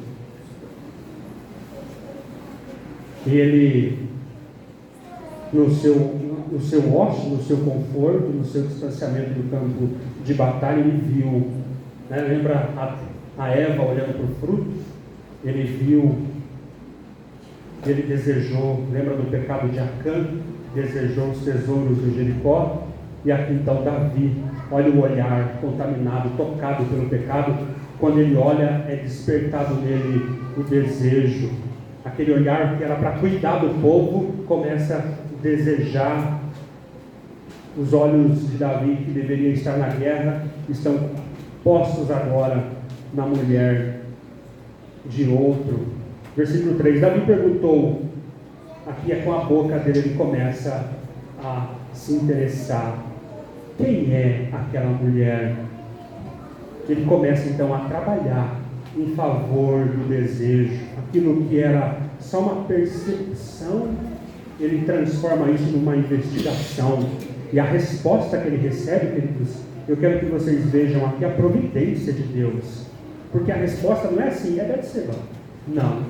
E ele, no seu ócio, no seu conforto, no seu distanciamento do campo de batalha, ele viu, né? Lembra a Eva olhando para o fruto? Ele viu, ele desejou, lembra do pecado de Acã? Desejou os tesouros de Jericó. E aqui então Davi, olha o olhar contaminado, tocado pelo pecado. Quando ele olha, é despertado nele o desejo. Aquele olhar que era para cuidar do povo, começa a desejar Os olhos de Davi, que deveria estar na guerra, estão postos agora na mulher de outro. Versículo 3, Davi perguntou, aqui é com a boca dele, ele começa a se interessar. Quem é aquela mulher? Ele começa então a trabalhar em favor do desejo. Aquilo que era só uma percepção, ele transforma isso numa investigação. E a resposta que ele recebe, queridos, eu quero que vocês vejam aqui a providência de Deus. Porque a resposta não é assim, é Batseba. Não.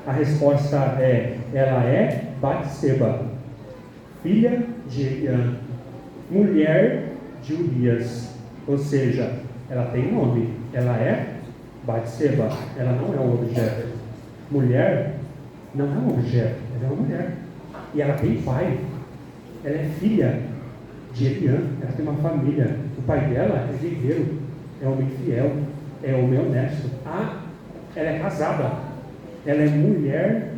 A resposta é, ela é Batseba, filha de Eliã, mulher de Urias. Ou seja, ela tem nome, ela é Batseba, ela não é um objeto. Mulher não é um objeto, ela é uma mulher. E ela tem pai, ela é filha de Eliã, ela tem uma família. O pai dela é guerreiro, é homem fiel, é homem honesto. Ela é casada, ela é mulher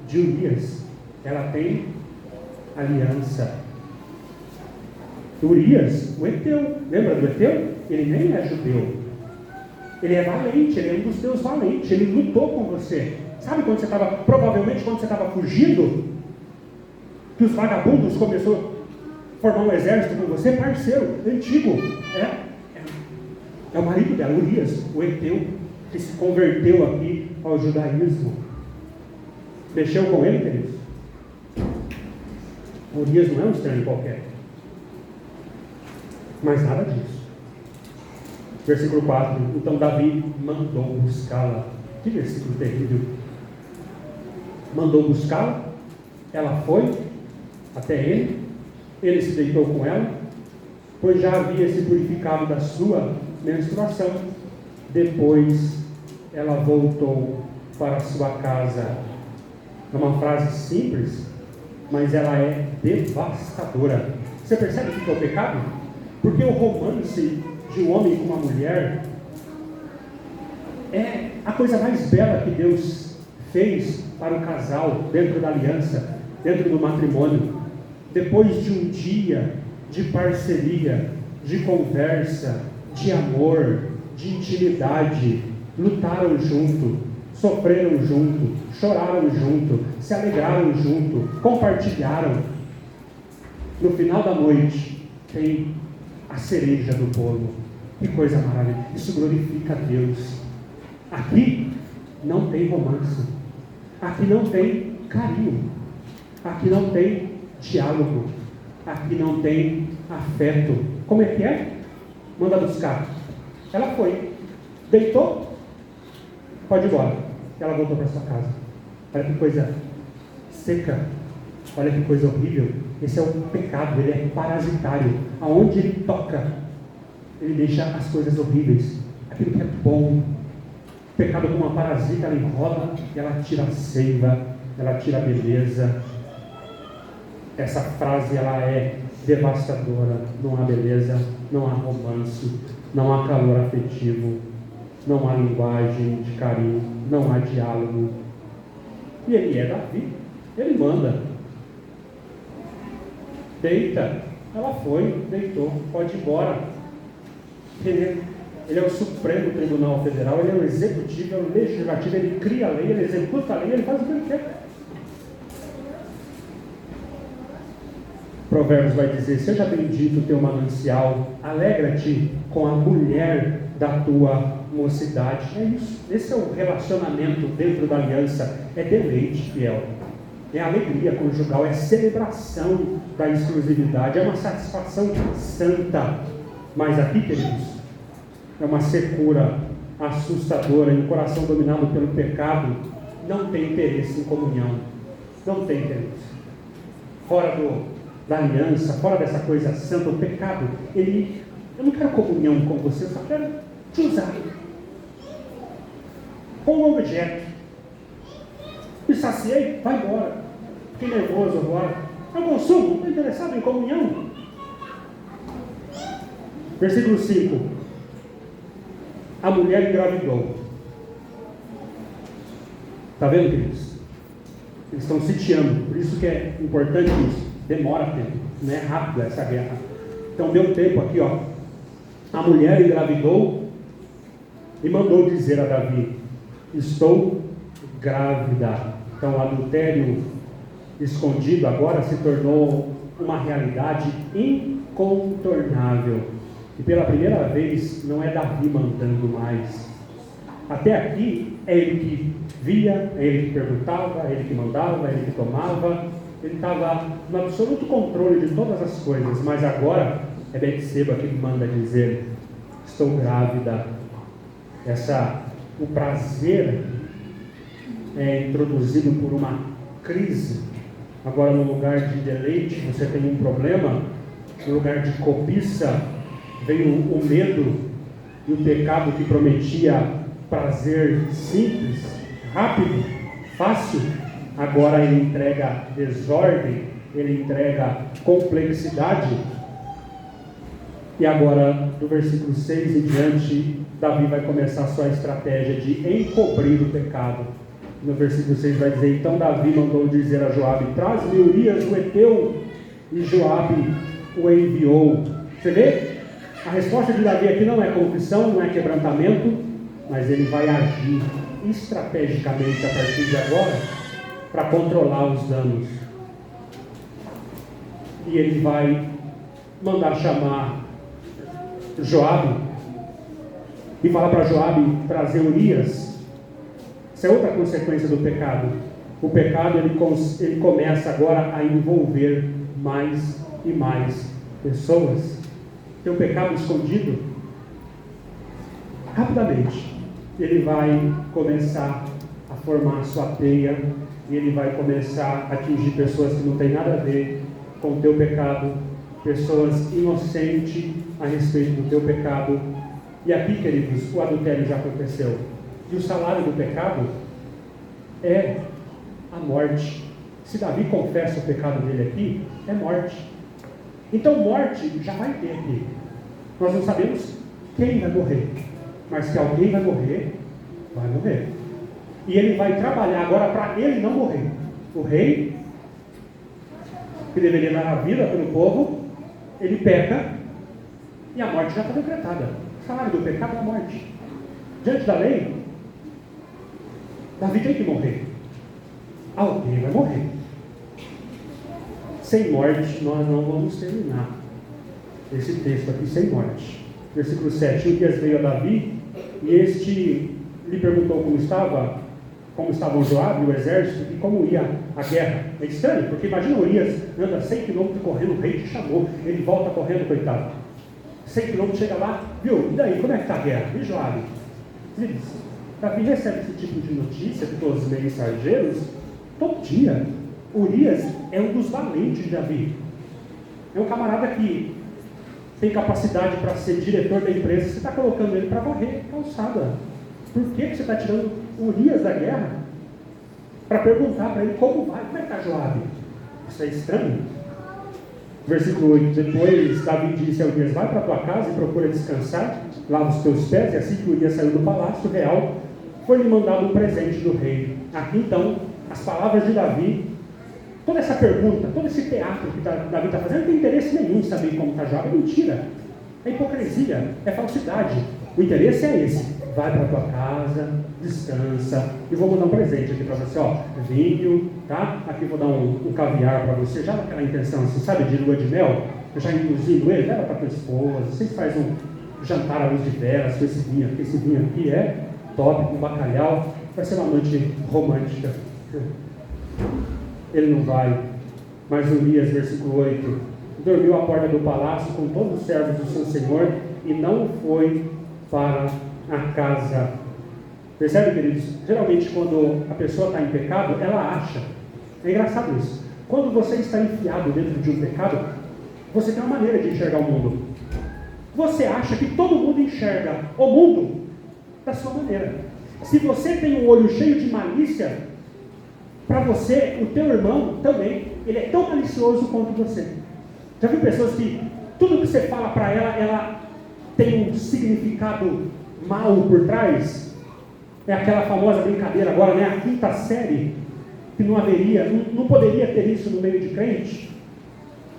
de Urias, ela tem aliança. Urias, o Eteu, lembra do Eteu? Ele nem é judeu, ele é valente, ele é um dos teus valentes, ele lutou com você. Sabe quando você estava, provavelmente quando você estava fugindo, que os vagabundos começaram a formar um exército com você? Parceiro, antigo, é o marido dela, Urias, o Eteu, que se converteu aqui ao judaísmo. Mexeu com ele, queridos? Urias não é um estranho qualquer, mas nada disso. Versículo 4, então Davi mandou buscá-la. Que versículo terrível. Mandou buscá-la, ela foi até ele se deitou com ela, pois já havia se purificado da sua menstruação. Depois ela voltou para a sua casa. É uma frase simples, mas ela é devastadora. Você percebe o que é o pecado? Porque o romance de um homem com uma mulher é a coisa mais bela que Deus fez para o casal, dentro da aliança, dentro do matrimônio. Depois de um dia de parceria, de conversa, de amor, de intimidade, lutaram junto, sofreram junto, choraram junto, se alegraram junto, compartilharam. No final da noite tem a cereja do bolo. Que coisa maravilhosa, isso glorifica a Deus. Aqui não tem romance, aqui não tem carinho, aqui não tem diálogo, aqui não tem afeto. Como é que é? Manda buscar. Ela foi, deitou, pode ir embora. Ela voltou para sua casa. Olha que coisa seca, olha que coisa horrível. Esse é o pecado, ele é parasitário. Aonde ele toca, ele deixa as coisas horríveis. Aquilo que é bom. O pecado como uma parasita, ela enrola e ela tira a seiva, ela tira a beleza. Essa frase, ela é devastadora. Não há beleza, não há romance, não há calor afetivo, não há linguagem de carinho, não há diálogo. E ele é Davi, ele manda. Deita. Ela foi, deitou, pode ir embora. Ele é o Supremo Tribunal Federal, ele é o Executivo, é o Legislativo, ele cria a lei, ele executa a lei, ele faz o que ele quer. Provérbios vai dizer: seja bendito o teu manancial, alegra-te com a mulher da tua mocidade. É isso, esse é o relacionamento dentro da aliança, é deleite fiel, é alegria conjugal, é celebração da exclusividade, é uma satisfação santa. Mas aqui, queridos, é uma secura assustadora, e o coração dominado pelo pecado não tem interesse em comunhão, não tem interesse. Fora da aliança, fora dessa coisa santa, o pecado, eu não quero comunhão com você, eu só quero te usar como um objeto. Me saciei, vai embora. Fiquei nervoso agora. Eu consumo, não estou interessado em comunhão. Versículo 5. A mulher engravidou. Está vendo, queridos? Eles estão sitiando, por isso que é importante isso. Demora tempo, não é rápido essa guerra. Então deu tempo aqui, ó. A mulher engravidou e mandou dizer a Davi: estou grávida. Então o adultério escondido agora se tornou uma realidade incontornável. E pela primeira vez não é Davi mandando mais. Até aqui é ele que via, é ele que perguntava, é ele que mandava, é ele que tomava. Ele estava no absoluto controle de todas as coisas. Mas agora é Betseba que manda dizer: estou grávida. O prazer é introduzido por uma crise. Agora, no lugar de deleite, você tem um problema. No lugar de cobiça, veio o medo e o pecado que prometia prazer simples, rápido, fácil. Agora ele entrega desordem, ele entrega complexidade. E agora, do versículo 6 em diante, Davi vai começar a sua estratégia de encobrir o pecado. No versículo 6 vai dizer: então Davi mandou dizer a Joabe: traz-me Urias o Heteu. E Joabe o enviou. Você vê? A resposta de Davi aqui não é confissão, não é quebrantamento, mas ele vai agir estrategicamente a partir de agora para controlar os danos. E ele vai mandar chamar Joabe e falar para Joabe trazer Urias. Essa é outra consequência do pecado. O pecado ele começa agora a envolver mais e mais pessoas. Tem um pecado escondido. Rapidamente ele vai começar a formar a sua teia, e ele vai começar a atingir pessoas que não têm nada a ver com o teu pecado, pessoas inocentes a respeito do teu pecado. E aqui, queridos, o adultério já aconteceu. E o salário do pecado é a morte. Se Davi confessa o pecado dele aqui, é morte. Então morte já vai ter aqui. Nós não sabemos quem vai morrer, mas que alguém vai morrer, vai morrer. E ele vai trabalhar agora para ele não morrer. O rei, que deveria dar a vida pelo povo, ele peca e a morte já está decretada. O salário do pecado é a morte. Diante da lei, Davi tem que morrer. Alguém vai morrer. Sem morte, nós não vamos terminar esse texto aqui sem morte. Versículo 7. Urias veio a Davi e este lhe perguntou como estavam Joabe e o exército e como ia a guerra. É estranho, porque imagina Urias anda 100 km correndo, o rei te chamou, ele volta correndo, coitado. 100 km, chega lá, viu? E daí, como é que está a guerra? E Joabe? Davi recebe esse tipo de notícia dos mensageiros todo dia. Urias é um dos valentes de Davi. É um camarada que tem capacidade para ser diretor da empresa. Você está colocando ele para varrer calçada. Por que você está tirando Urias da guerra? Para perguntar para ele como vai, como é que está Joabe? Isso é estranho. Versículo 8. Depois Davi disse a Urias: vai para tua casa e procura descansar, lava os teus pés. E assim que Urias saiu do palácio real, foi-lhe mandado um presente do rei. Aqui então, as palavras de Davi, toda essa pergunta, todo esse teatro que Davi está fazendo, não tem interesse nenhum em saber como está Joabe. É mentira, é hipocrisia, é falsidade. O interesse é esse: vai para a tua casa, descansa, e vou mandar um presente aqui para você, ó, vinho, tá? Aqui vou dar um caviar para você, já naquela intenção, assim, sabe, de lua de mel, eu já induzindo ele, leva para tua esposa, você faz um jantar à luz de velas com esse vinho aqui é top, com bacalhau, vai ser uma noite romântica. Ele não vai. Mas Urias, versículo 8, dormiu à porta do palácio com todos os servos do seu senhor e não foi para a casa. Percebe, queridos? Geralmente quando a pessoa está em pecado, ela acha. É engraçado isso. Quando você está enfiado dentro de um pecado, você tem uma maneira de enxergar o mundo. Você acha que todo mundo enxerga o mundo da sua maneira. Se você tem um olho cheio de malícia, para você, o teu irmão também, ele é tão malicioso quanto você. Já viu pessoas que tudo que você fala para ela tem um significado mal por trás? É aquela famosa brincadeira agora, né? A quinta série, que não haveria, não poderia ter isso no meio de crente.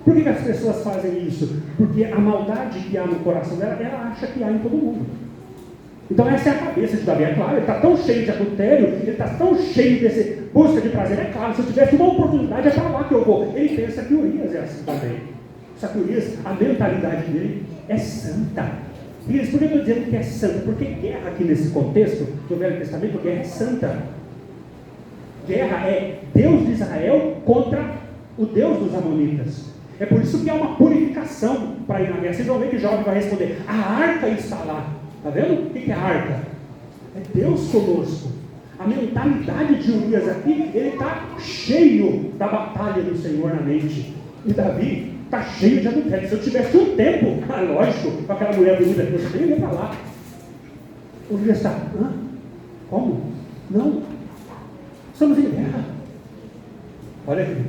Por que as pessoas fazem isso? porque a maldade que há no coração dela, ela acha que há em todo mundo. Então essa é a cabeça de Davi, é claro, ele está tão cheio de adultério, ele está tão cheio desse busca de prazer, é claro, se eu tivesse uma oportunidade é para lá que eu vou. Ele pensa que Urias é assim também. Só que Urias, a mentalidade dele é santa. E por que eu estou dizendo que é santa? Porque guerra aqui nesse contexto do Velho Testamento, guerra é santa. Guerra é Deus de Israel contra o Deus dos Amonitas. É por isso que há uma purificação para ir na guerra. Vocês vão ver que Jó vai responder, a arca está lá. Está vendo? O que é a arca? É Deus conosco. A mentalidade de Urias aqui, ele está cheio da batalha do Senhor na mente. E Davi está cheio de adultério. Se eu tivesse um tempo, lógico, com aquela mulher bonita, eu nem ia para lá. Urias está, como? Não. Estamos em guerra. Olha aqui.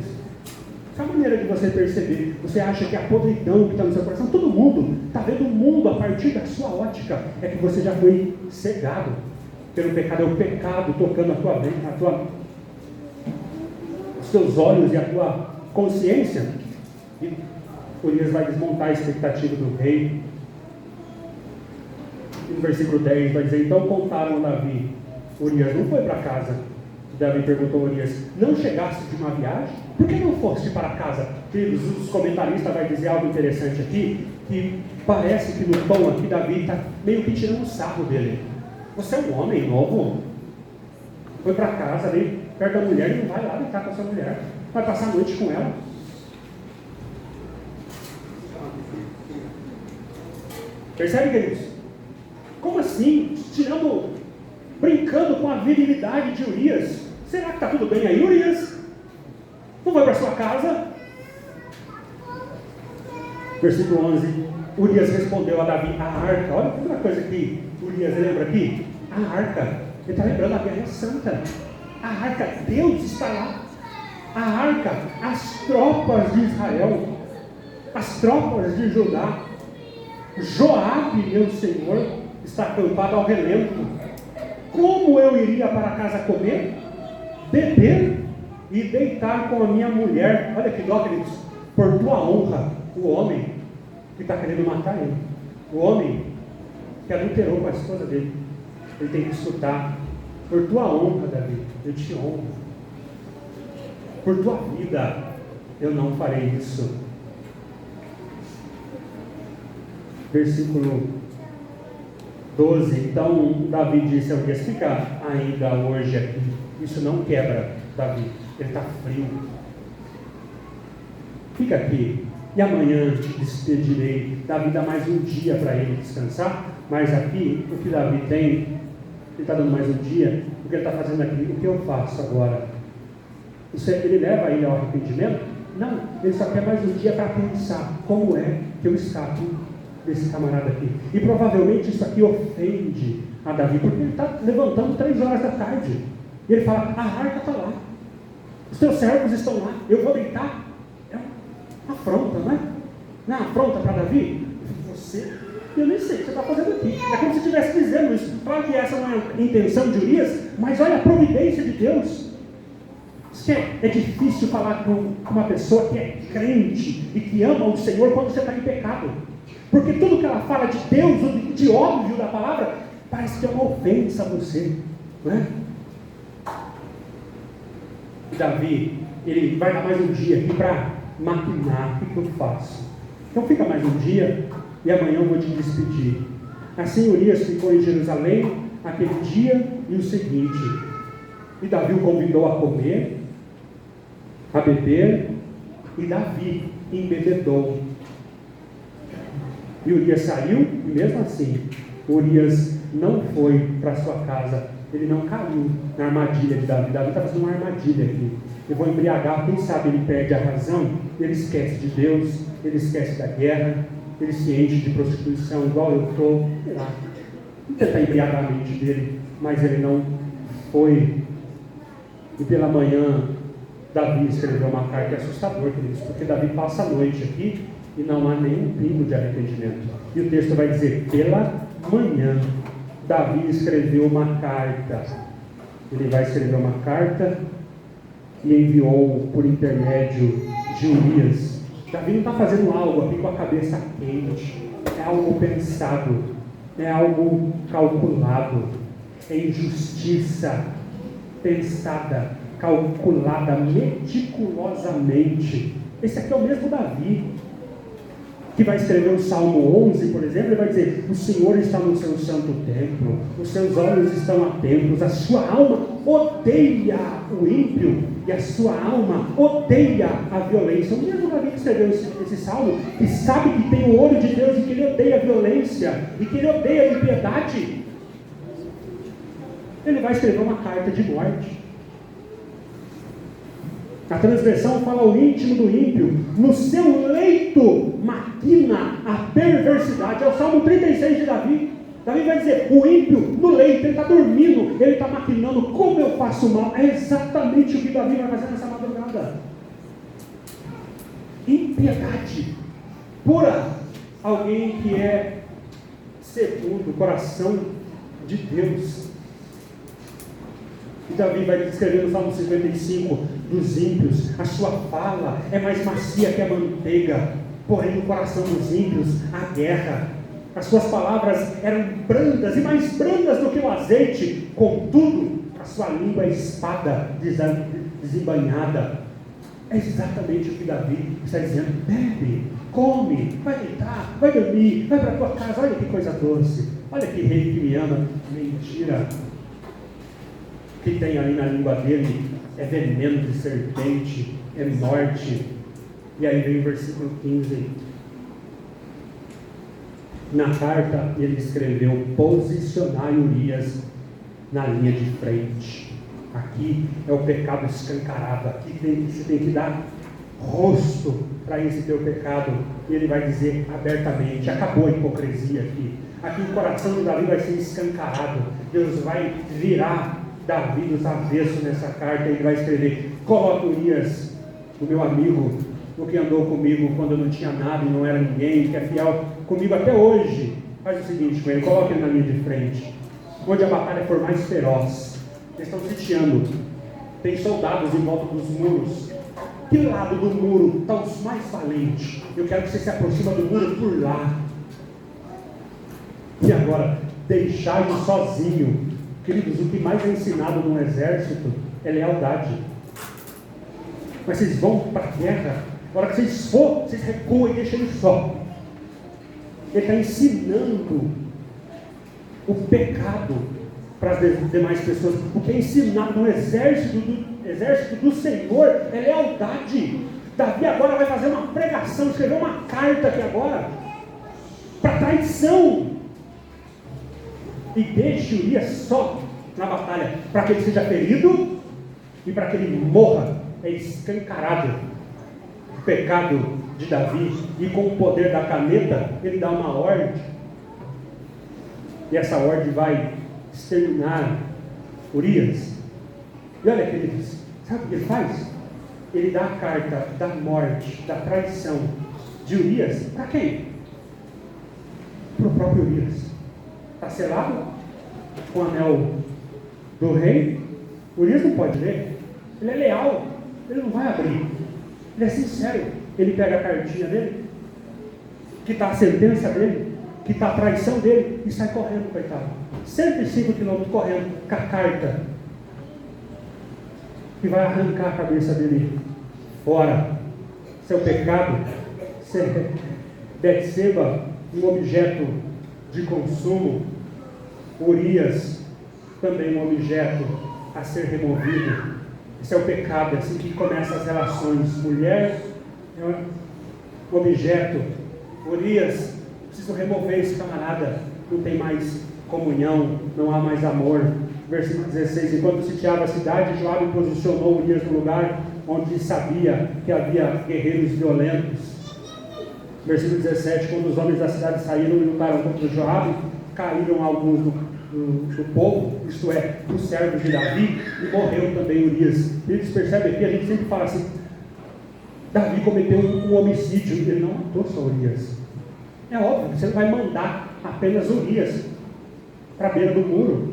Essa maneira de você perceber, você acha que a podridão que está no seu coração, todo mundo está vendo o mundo a partir da sua ótica, é que você já foi cegado pelo pecado, é o pecado tocando os seus olhos e a tua consciência. E Urias vai desmontar a expectativa do rei. E no versículo 10 vai dizer, então contaram a Davi, Urias não foi para casa. Davi perguntou a Urias, não chegaste de uma viagem? Por que não foste para casa? Os comentaristas vão dizer algo interessante aqui, que parece que no tom aqui Davi está meio que tirando o sarro dele. Você é um homem novo, foi para casa, veio perto da mulher e não vai lá deitar com a sua mulher, vai passar a noite com ela. Percebe, queridos? Como assim? Brincando com a virilidade de Urias. Será que está tudo bem aí, Urias? Não vai para sua casa? Versículo 11. Urias respondeu a Davi, a arca. Olha outra coisa que Urias lembra aqui. A arca. Ele está lembrando, a guerra é santa. A arca, Deus está lá. A arca, as tropas de Israel, as tropas de Judá. Joabe, meu senhor, está acampado ao relento. Como eu iria para casa comer, beber e deitar com a minha mulher? Olha que dó, queridos. Por tua honra, o homem que está querendo matar ele, o homem que adulterou com a esposa dele, ele tem que escutar. Por tua honra, Davi, eu te honro. Por tua vida, eu não farei isso. Versículo 12. Então Davi disse a Urias, fica ainda hoje aqui. Isso não quebra Davi, ele está frio. Fica aqui, e amanhã te despedirei. Davi dá mais um dia para ele descansar, mas aqui o que Davi tem, ele está dando mais um dia, o que ele está fazendo aqui, o que eu faço agora? Ele leva ele ao arrependimento? Não, ele só quer mais um dia para pensar como é que eu escapo desse camarada aqui. E provavelmente isso aqui ofende a Davi, porque ele está levantando 3 horas da tarde. E ele fala, a arca está lá, os teus servos estão lá, eu vou deitar. É uma afronta, não é? Não é uma afronta para Davi? Eu nem sei o que você está fazendo aqui. É como se estivesse dizendo isso. Claro que essa não é a intenção de Urias, mas olha a providência de Deus. É difícil falar com uma pessoa que é crente e que ama o Senhor quando você está em pecado. Porque tudo que ela fala de Deus, de óbvio da palavra, parece que é uma ofensa a você. Não é? E Davi, ele vai dar mais um dia aqui para maquinar o que eu faço. Então fica mais um dia e amanhã eu vou te despedir. Assim Urias ficou em Jerusalém aquele dia e o seguinte. E Davi o convidou a comer, a beber, e Davi embebedou. E Urias saiu, e mesmo assim, Urias não foi para sua casa, ele não caiu na armadilha de Davi. Davi está fazendo uma armadilha aqui. Eu vou embriagar, quem sabe ele perde a razão, ele esquece de Deus, ele esquece da guerra, ele se enche de prostituição, igual eu estou, sei lá. Vou tentar embriagar a mente dele, mas ele não foi. E pela manhã, Davi escreveu uma carta assustadora, queridos, porque Davi passa a noite aqui e não há nenhum pingo de arrependimento. E o texto vai dizer, pela manhã, Davi escreveu uma carta. Ele vai escrever uma carta e enviou por intermédio de Urias. Davi não está fazendo algo aqui com a cabeça quente. É algo pensado. É algo calculado. É injustiça pensada, calculada, meticulosamente. Esse aqui é o mesmo Davi, que vai escrever o Salmo 11, por exemplo, ele vai dizer: o Senhor está no seu santo templo, os seus olhos estão atentos, a sua alma odeia o ímpio, e a sua alma odeia a violência. O mesmo Davi que escreveu esse salmo, que sabe que tem o olho de Deus e que ele odeia a violência, e que ele odeia a impiedade, ele vai escrever uma carta de morte. A transgressão fala o íntimo do ímpio, no seu leito maquina a perversidade. É o Salmo 36 de Davi. Davi vai dizer: o ímpio no leito, ele está dormindo, ele está maquinando como eu faço mal. É exatamente o que Davi vai fazer nessa madrugada. Impiedade pura. Alguém que é segundo o coração de Deus. E Davi vai descrever no Salmo 55 dos ímpios: a sua fala é mais macia que a manteiga, porém no coração dos ímpios a guerra. As suas palavras eram brandas e mais brandas do que o azeite, contudo a sua língua é espada desembainhada. É exatamente o que Davi está dizendo: bebe, come, vai deitar, vai dormir, vai para a tua casa. Olha que coisa doce, olha que rei que me ama. Mentira. O que tem ali na língua dele é veneno de serpente, é morte. E aí vem o versículo 15. Na carta ele escreveu: posicionai Urias na linha de frente. Aqui é o pecado escancarado. Aqui você tem que dar rosto para esse teu pecado. E ele vai dizer abertamente: acabou a hipocrisia aqui. Aqui o coração de Davi vai ser escancarado. Deus vai virar Davi dos avessos nessa carta. Ele vai escrever: coloque Urias, o meu amigo, o que andou comigo quando eu não tinha nada e não era ninguém, que é fiel comigo até hoje. Faz o seguinte com ele: coloque ele na linha de frente, onde a batalha for mais feroz. Eles estão sitiando, tem soldados em volta dos muros. Que lado do muro estão os mais valentes? Eu quero que você se aproxime do muro por lá. E agora, deixai-o sozinho. Queridos, o que mais é ensinado no exército é lealdade. Mas vocês vão para a guerra, na hora que vocês for, vocês recuam e deixam ele só. Ele está ensinando o pecado para as demais pessoas. O que é ensinado no exército do Senhor é lealdade. Davi agora vai fazer uma pregação, escrever uma carta aqui agora, para traição. E deixe Urias só na batalha, para que ele seja ferido e para que ele morra. É escancarado o pecado de Davi, e com o poder da caneta ele dá uma ordem, e essa ordem vai exterminar Urias. E olha, queridos, sabe o que ele faz? Ele dá a carta da morte, da traição de Urias para quem? Para o próprio Urias. Está selado com o anel do rei. Urias não pode ler, ele é leal, ele não vai abrir, ele é sincero. Ele pega a cartinha dele, que está a sentença dele, que está a traição dele, e sai correndo, coitado, 105 quilômetros correndo com a carta, e vai arrancar a cabeça dele fora. Seu pecado, Betseba, um objeto de consumo, Urias também um objeto a ser removido. Esse é o pecado, é assim que começam as relações. Mulher é um objeto. Urias, preciso remover esse camarada, não tem mais comunhão, não há mais amor. Versículo 16: enquanto sitiava a cidade, Joabe posicionou Urias no lugar onde sabia que havia guerreiros violentos. Versículo 17: quando os homens da cidade saíram e lutaram contra Joabe, caíram alguns do povo, isto é, dos servos de Davi, e morreu também Urias. Eles percebem aqui, a gente sempre fala assim: Davi cometeu um homicídio, ele não matou só Urias. É óbvio, você não vai mandar apenas Urias para a beira do muro.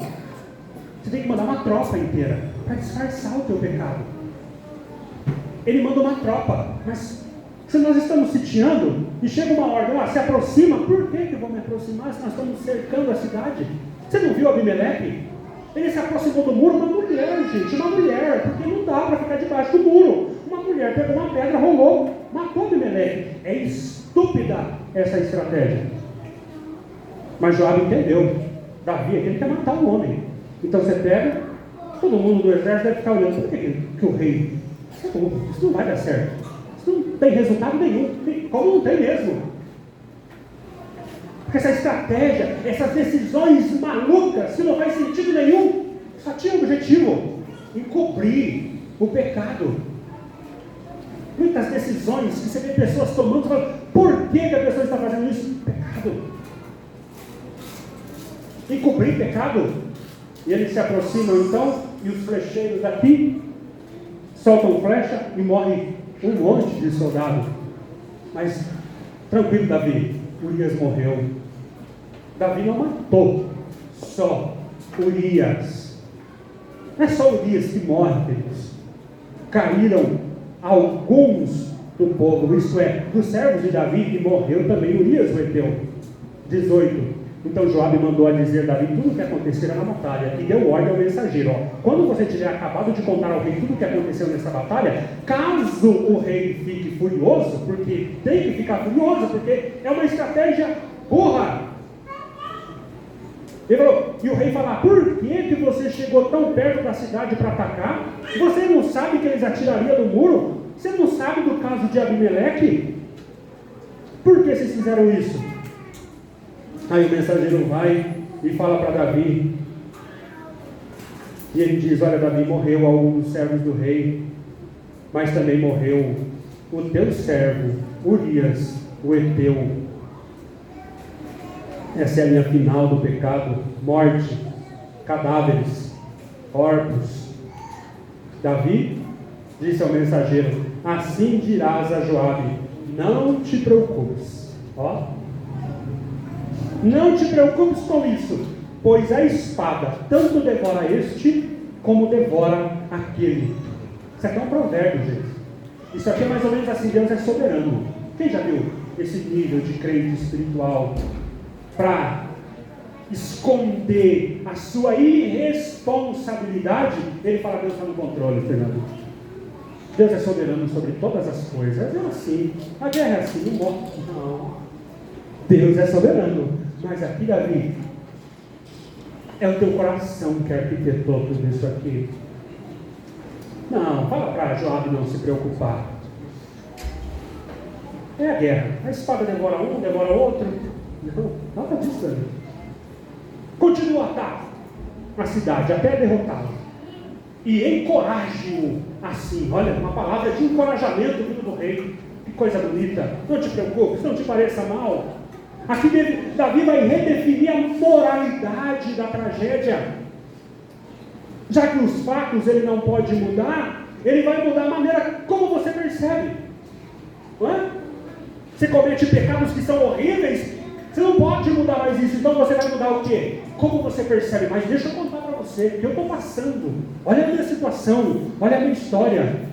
Você tem que mandar uma tropa inteira para disfarçar o teu pecado. Ele manda uma tropa, mas Se nós estamos sitiando e chega uma ordem, se aproxima, por que eu vou me aproximar se nós estamos cercando a cidade? Você não viu Abimeleque? Ele se aproximou do muro, uma mulher, gente, uma mulher, porque não dá para ficar debaixo do muro. Uma mulher pegou uma pedra, rolou, matou Abimeleque. É estúpida essa estratégia. Mas Joabe entendeu. Davi é que ele quer matar o homem. Então você pega, todo mundo do exército deve ficar olhando, por que o rei? Isso não vai dar certo. Isso não tem resultado nenhum. Como não tem mesmo? Porque essa estratégia, essas decisões malucas, que não faz sentido nenhum, só tinha um objetivo: encobrir o pecado. Muitas decisões que você vê pessoas tomando, você fala, por que a pessoa está fazendo isso? Pecado. Encobrir pecado. E eles se aproximam então, e os flecheiros aqui soltam flecha e morre um monte de soldado. Mas tranquilo, Davi, Urias morreu. Davi não matou só Urias. Não é só Urias que morre, queridos. Caíram alguns do povo, isto é, dos servos de Davi, e morreu também Urias o Heteu. 18. Então Joabe mandou a dizer a Davi tudo o que acontecera na batalha, e deu ordem ao mensageiro: quando você tiver acabado de contar ao rei tudo o que aconteceu nessa batalha, caso o rei fique furioso, porque tem que ficar furioso, porque é uma estratégia burra. Ele falou, e o rei falou, por que você chegou tão perto da cidade para atacar? Você não sabe que eles atirariam do muro? Você não sabe do caso de Abimeleque? Por que vocês fizeram isso? Aí o mensageiro vai e fala para Davi, e ele diz, olha Davi, morreu algum dos servos do rei, mas também morreu o teu servo Urias o Heteu. Essa é a linha final do pecado: morte, cadáveres, corpos. Davi disse ao mensageiro, assim dirás a Joabe, não te preocupes, não te preocupes com isso, pois a espada tanto devora este, como devora aquele. Isso aqui é um provérbio, gente. Isso aqui é mais ou menos assim, Deus é soberano. Quem já viu esse nível de crente espiritual? Para esconder a sua irresponsabilidade, ele fala, Deus está no controle, Fernando. Deus é soberano sobre todas as coisas. É assim, a guerra é assim, não morre. Não. Deus é soberano. Mas aqui, Davi, é o teu coração que arquitetou tudo isso aqui. Não, fala para Joabe não se preocupar. É a guerra. A espada devora um, devora outro. Não, nada disso, Davi. Continua o ataque na cidade até derrotá-lo. E encoraje-o assim. Olha, uma palavra de encorajamento vindo do rei. Que coisa bonita. Não te preocupes, não te pareça mal. Aqui Davi vai redefinir a moralidade da tragédia. Já que os fatos ele não pode mudar, ele vai mudar a maneira como você percebe. Não é? Você comete pecados que são horríveis, você não pode mudar mais isso, então você vai mudar o quê? Como você percebe? Mas deixa eu contar para você, o que eu estou passando. Olha a minha situação, olha a minha história.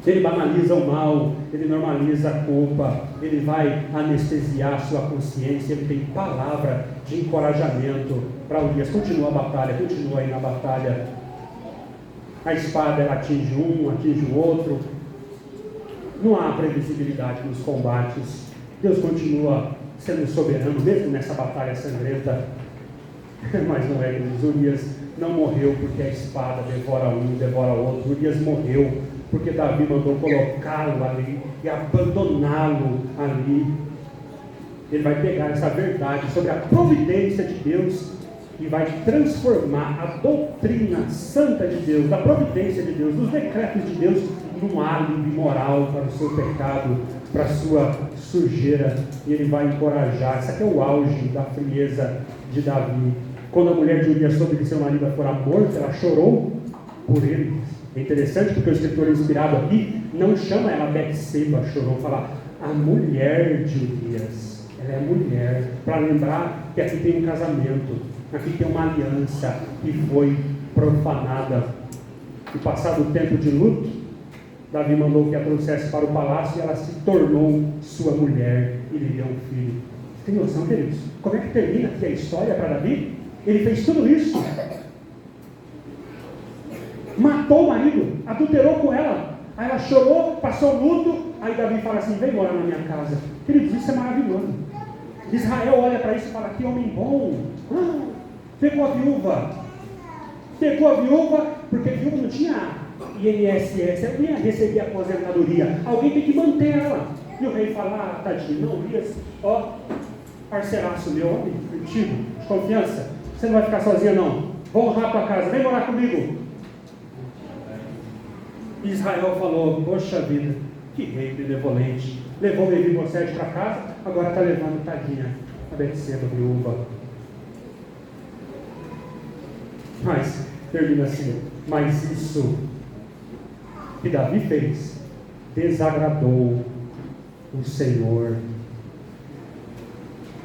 Ele banaliza o mal, ele normaliza a culpa, ele vai anestesiar sua consciência, ele tem palavra de encorajamento para Urias. Continua a batalha, continua aí na batalha. A espada ela atinge um, atinge o outro. Não há previsibilidade nos combates. Deus continua sendo soberano, mesmo nessa batalha sangrenta. Mas não é, Urias não morreu porque a espada devora um, devora o outro. Urias morreu porque Davi mandou colocá-lo ali e abandoná-lo ali. Ele vai pegar essa verdade sobre a providência de Deus e vai transformar a doutrina santa de Deus, da providência de Deus, dos decretos de Deus, num álibi moral para o seu pecado, para a sua sujeira. E ele vai encorajar. Esse aqui é o auge da frieza de Davi. Quando a mulher de Urias soube que seu marido fora morto, ela chorou por ele. É interessante porque o escritor inspirado aqui não chama ela Betseba, chorou, fala a mulher de Urias. Ela é mulher, para lembrar que aqui tem um casamento, aqui tem uma aliança que foi profanada. E passado o tempo de luto, Davi mandou que a trouxesse para o palácio e ela se tornou sua mulher e lhe deu um filho. Tem noção, queridos? Como é que termina aqui a história para Davi? Ele fez tudo isso. Matou o marido, adulterou com ela. Aí ela chorou, passou luto. Aí Davi fala assim: vem morar na minha casa. Queridos, isso é maravilhoso. Israel olha para isso e fala: que homem bom. Pegou a viúva. Pegou a viúva, porque a viúva não tinha INSS, ela nem ia receber aposentadoria. Alguém tem que manter ela. E o rei fala: tadinho, não, Urias, parceiraço meu, homem, contigo, de confiança. Você não vai ficar sozinha, não. Vou honrar a tua casa, vem morar comigo. Israel falou: poxa vida, que rei benevolente. Levou Mefibosete para casa, agora está levando, tadinha, a Betseba, viúva. Mas, termina assim: mas isso que Davi fez desagradou o Senhor.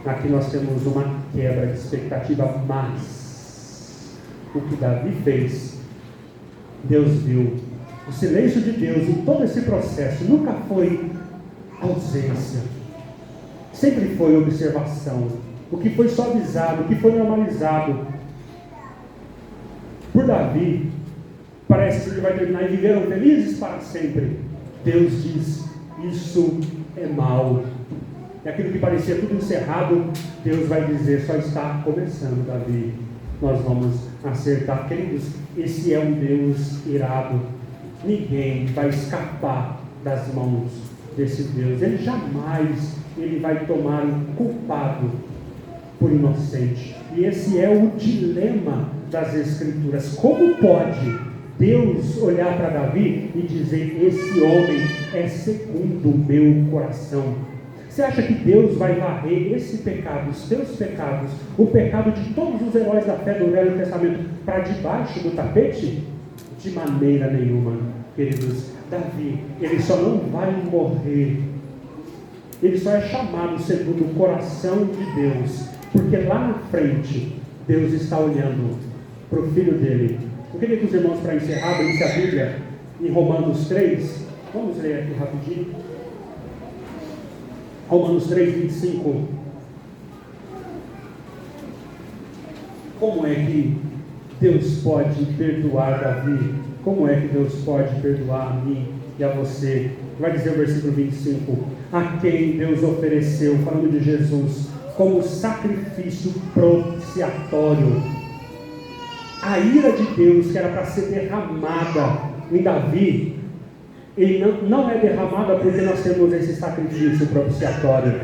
Aqui nós temos uma quebra de expectativa, mas o que Davi fez, Deus viu. O silêncio de Deus em todo esse processo nunca foi ausência, sempre foi observação. O que foi suavizado, o que foi normalizado por Davi, parece que ele vai terminar e viveram felizes para sempre. Deus diz: isso é mal. E aquilo que parecia tudo encerrado, Deus vai dizer: só está começando, Davi. Nós vamos acertar. Queridos, esse é um Deus irado. Ninguém vai escapar das mãos desse Deus. Ele jamais vai tomar um culpado por inocente. E esse é o dilema das Escrituras. Como pode Deus olhar para Davi e dizer: esse homem é segundo o meu coração? Você acha que Deus vai varrer esse pecado, os teus pecados, o pecado de todos os heróis da fé do Velho Testamento, para debaixo do tapete? De maneira nenhuma, queridos. Davi, ele só não vai morrer, ele só é chamado segundo o coração de Deus, porque lá na frente, Deus está olhando para o filho dele. Eu queria que os irmãos, para encerrar, abrissem a Bíblia em Romanos 3, vamos ler aqui rapidinho. Romanos 3, 25. Como é que Deus pode perdoar Davi? Como é que Deus pode perdoar a mim e a você? Vai dizer o versículo 25: a quem Deus ofereceu, falando de Jesus, como sacrifício propiciatório. A ira de Deus, que era para ser derramada em Davi, ele não é derramada porque nós temos esse sacrifício propiciatório.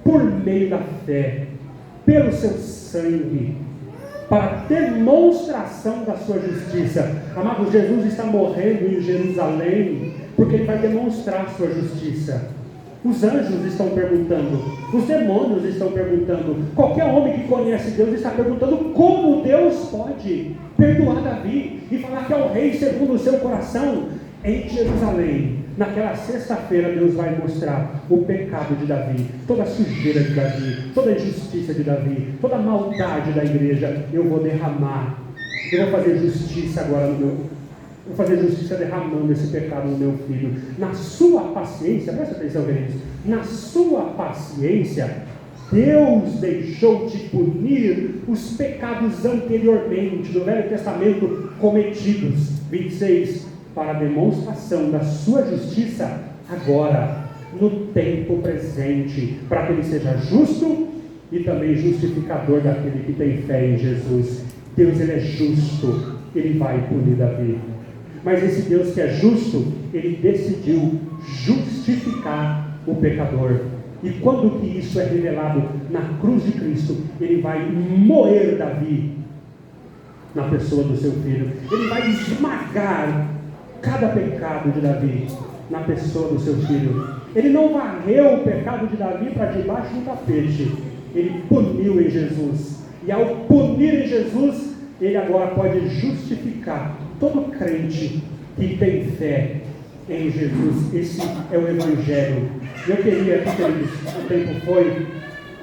Por meio da fé, pelo seu sangue, para demonstração da sua justiça. Amados, Jesus está morrendo em Jerusalém, porque ele vai demonstrar a sua justiça. Os anjos estão perguntando, os demônios estão perguntando, qualquer homem que conhece Deus está perguntando como Deus pode perdoar Davi e falar que é o rei segundo o seu coração. Em Jerusalém, naquela sexta-feira, Deus vai mostrar o pecado de Davi, toda a sujeira de Davi, toda a injustiça de Davi, toda a maldade da igreja. Eu vou derramar, eu vou fazer justiça agora vou fazer justiça derramando esse pecado no meu filho. Na sua paciência, presta atenção, queridos, na sua paciência, Deus deixou de punir os pecados anteriormente, do Velho Testamento, cometidos. 26, para a demonstração da sua justiça, agora, no tempo presente, para que ele seja justo e também justificador daquele que tem fé em Jesus. Deus, ele é justo, ele vai punir Davi. Mas esse Deus que é justo, ele decidiu justificar o pecador. E quando que isso é revelado? Na cruz de Cristo, ele vai moer Davi na pessoa do seu filho. Ele vai esmagar cada pecado de Davi na pessoa do seu filho. Ele não varreu o pecado de Davi para debaixo do tapete. Ele puniu em Jesus. E ao punir em Jesus, ele agora pode justificar todo crente que tem fé em Jesus. Esse é o Evangelho. Eu queria aqui, queridos, o tempo foi,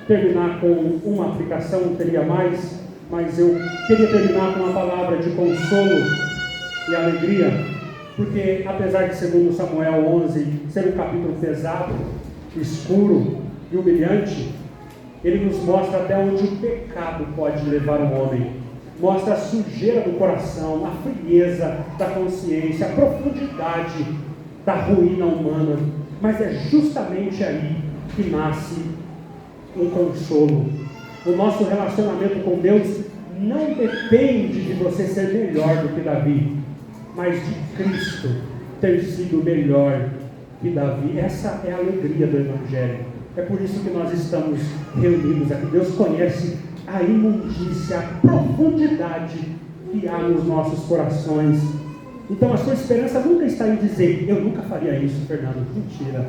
terminar com uma aplicação, não teria mais, mas eu queria terminar com uma palavra de consolo e alegria Porque apesar de 2 Samuel 11 ser um capítulo pesado, escuro e humilhante, ele nos mostra até onde o pecado pode levar o homem. Mostra a sujeira do coração, a frieza da consciência, a profundidade da ruína humana. Mas é justamente aí que nasce um consolo. O nosso relacionamento com Deus não depende de você ser melhor do que Davi, mas de Cristo ter sido melhor que Davi. Essa é a alegria do Evangelho. É por isso que nós estamos reunidos aqui. Deus conhece a imundícia, a profundidade que há nos nossos corações. Então a sua esperança nunca está em dizer: eu nunca faria isso, Fernando. Mentira.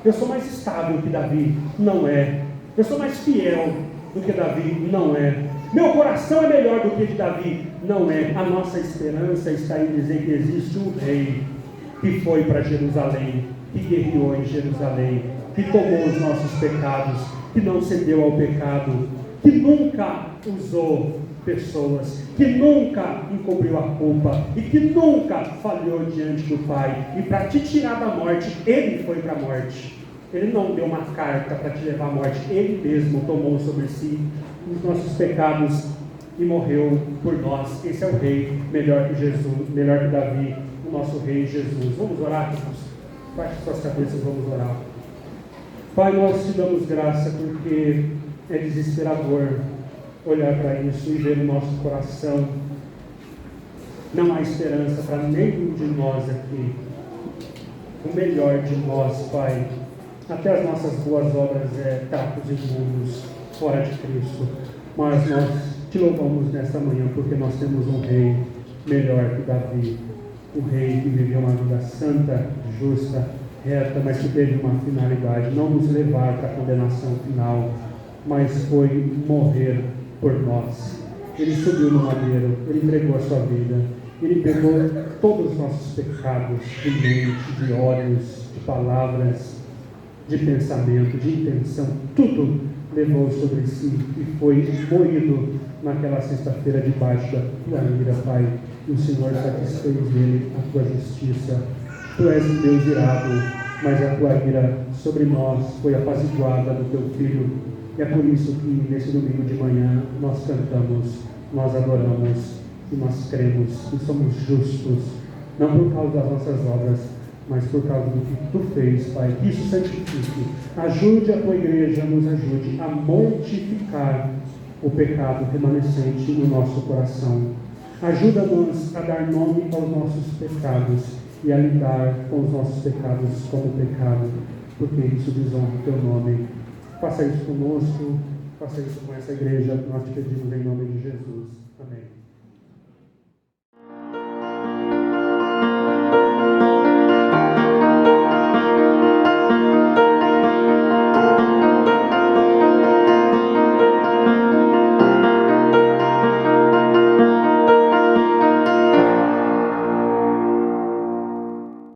Eu sou mais estável que Davi. Não é. Eu sou mais fiel do que Davi. Não é. Meu coração é melhor do que o de Davi. Não é. A nossa esperança está em dizer que existe um rei que foi para Jerusalém, que guerreou em Jerusalém, que tomou os nossos pecados, que não cedeu ao pecado, que nunca usou pessoas, que nunca encobriu a culpa e que nunca falhou diante do Pai. E para te tirar da morte, Ele foi para a morte. Ele não deu uma carta para te levar à morte. Ele mesmo tomou sobre si os nossos pecados e morreu por nós. Esse é o Rei, melhor que Jesus, melhor que Davi, o nosso Rei Jesus. Vamos orar, queridos? Baixe suas cabeças, vamos orar. Pai, nós te damos graça porque é desesperador olhar para isso e ver o nosso coração. Não há esperança para nenhum de nós aqui. O melhor de nós, Pai, até as nossas boas obras trapos imundos, fora de Cristo. Mas nós te louvamos nesta manhã porque nós temos um Rei melhor que Davi. Um Rei que viveu uma vida santa, justa, reta, mas que teve uma finalidade: não nos levar para a condenação final, mas foi morrer por nós. Ele subiu no madeiro, Ele entregou a sua vida, Ele pegou todos os nossos pecados de mente, de olhos, de palavras, de pensamento, de intenção, tudo levou sobre si e foi moído naquela sexta-feira debaixo da tua ira, Pai. E o Senhor satisfez dele a tua justiça. Tu és um Deus irado, mas a tua ira sobre nós foi apaziguada no teu Filho. E é por isso que nesse domingo de manhã nós cantamos, nós adoramos e nós cremos e somos justos, não por causa das nossas obras, mas por causa do que tu fez, Pai. Que isso santifique. Ajude a tua igreja, nos ajude a mortificar o pecado remanescente no nosso coração. Ajuda-nos a dar nome aos nossos pecados e a lidar com os nossos pecados como pecado, porque isso desonra o teu nome. Faça isso conosco, faça isso com essa igreja, nós te pedimos em nome de Jesus. Amém.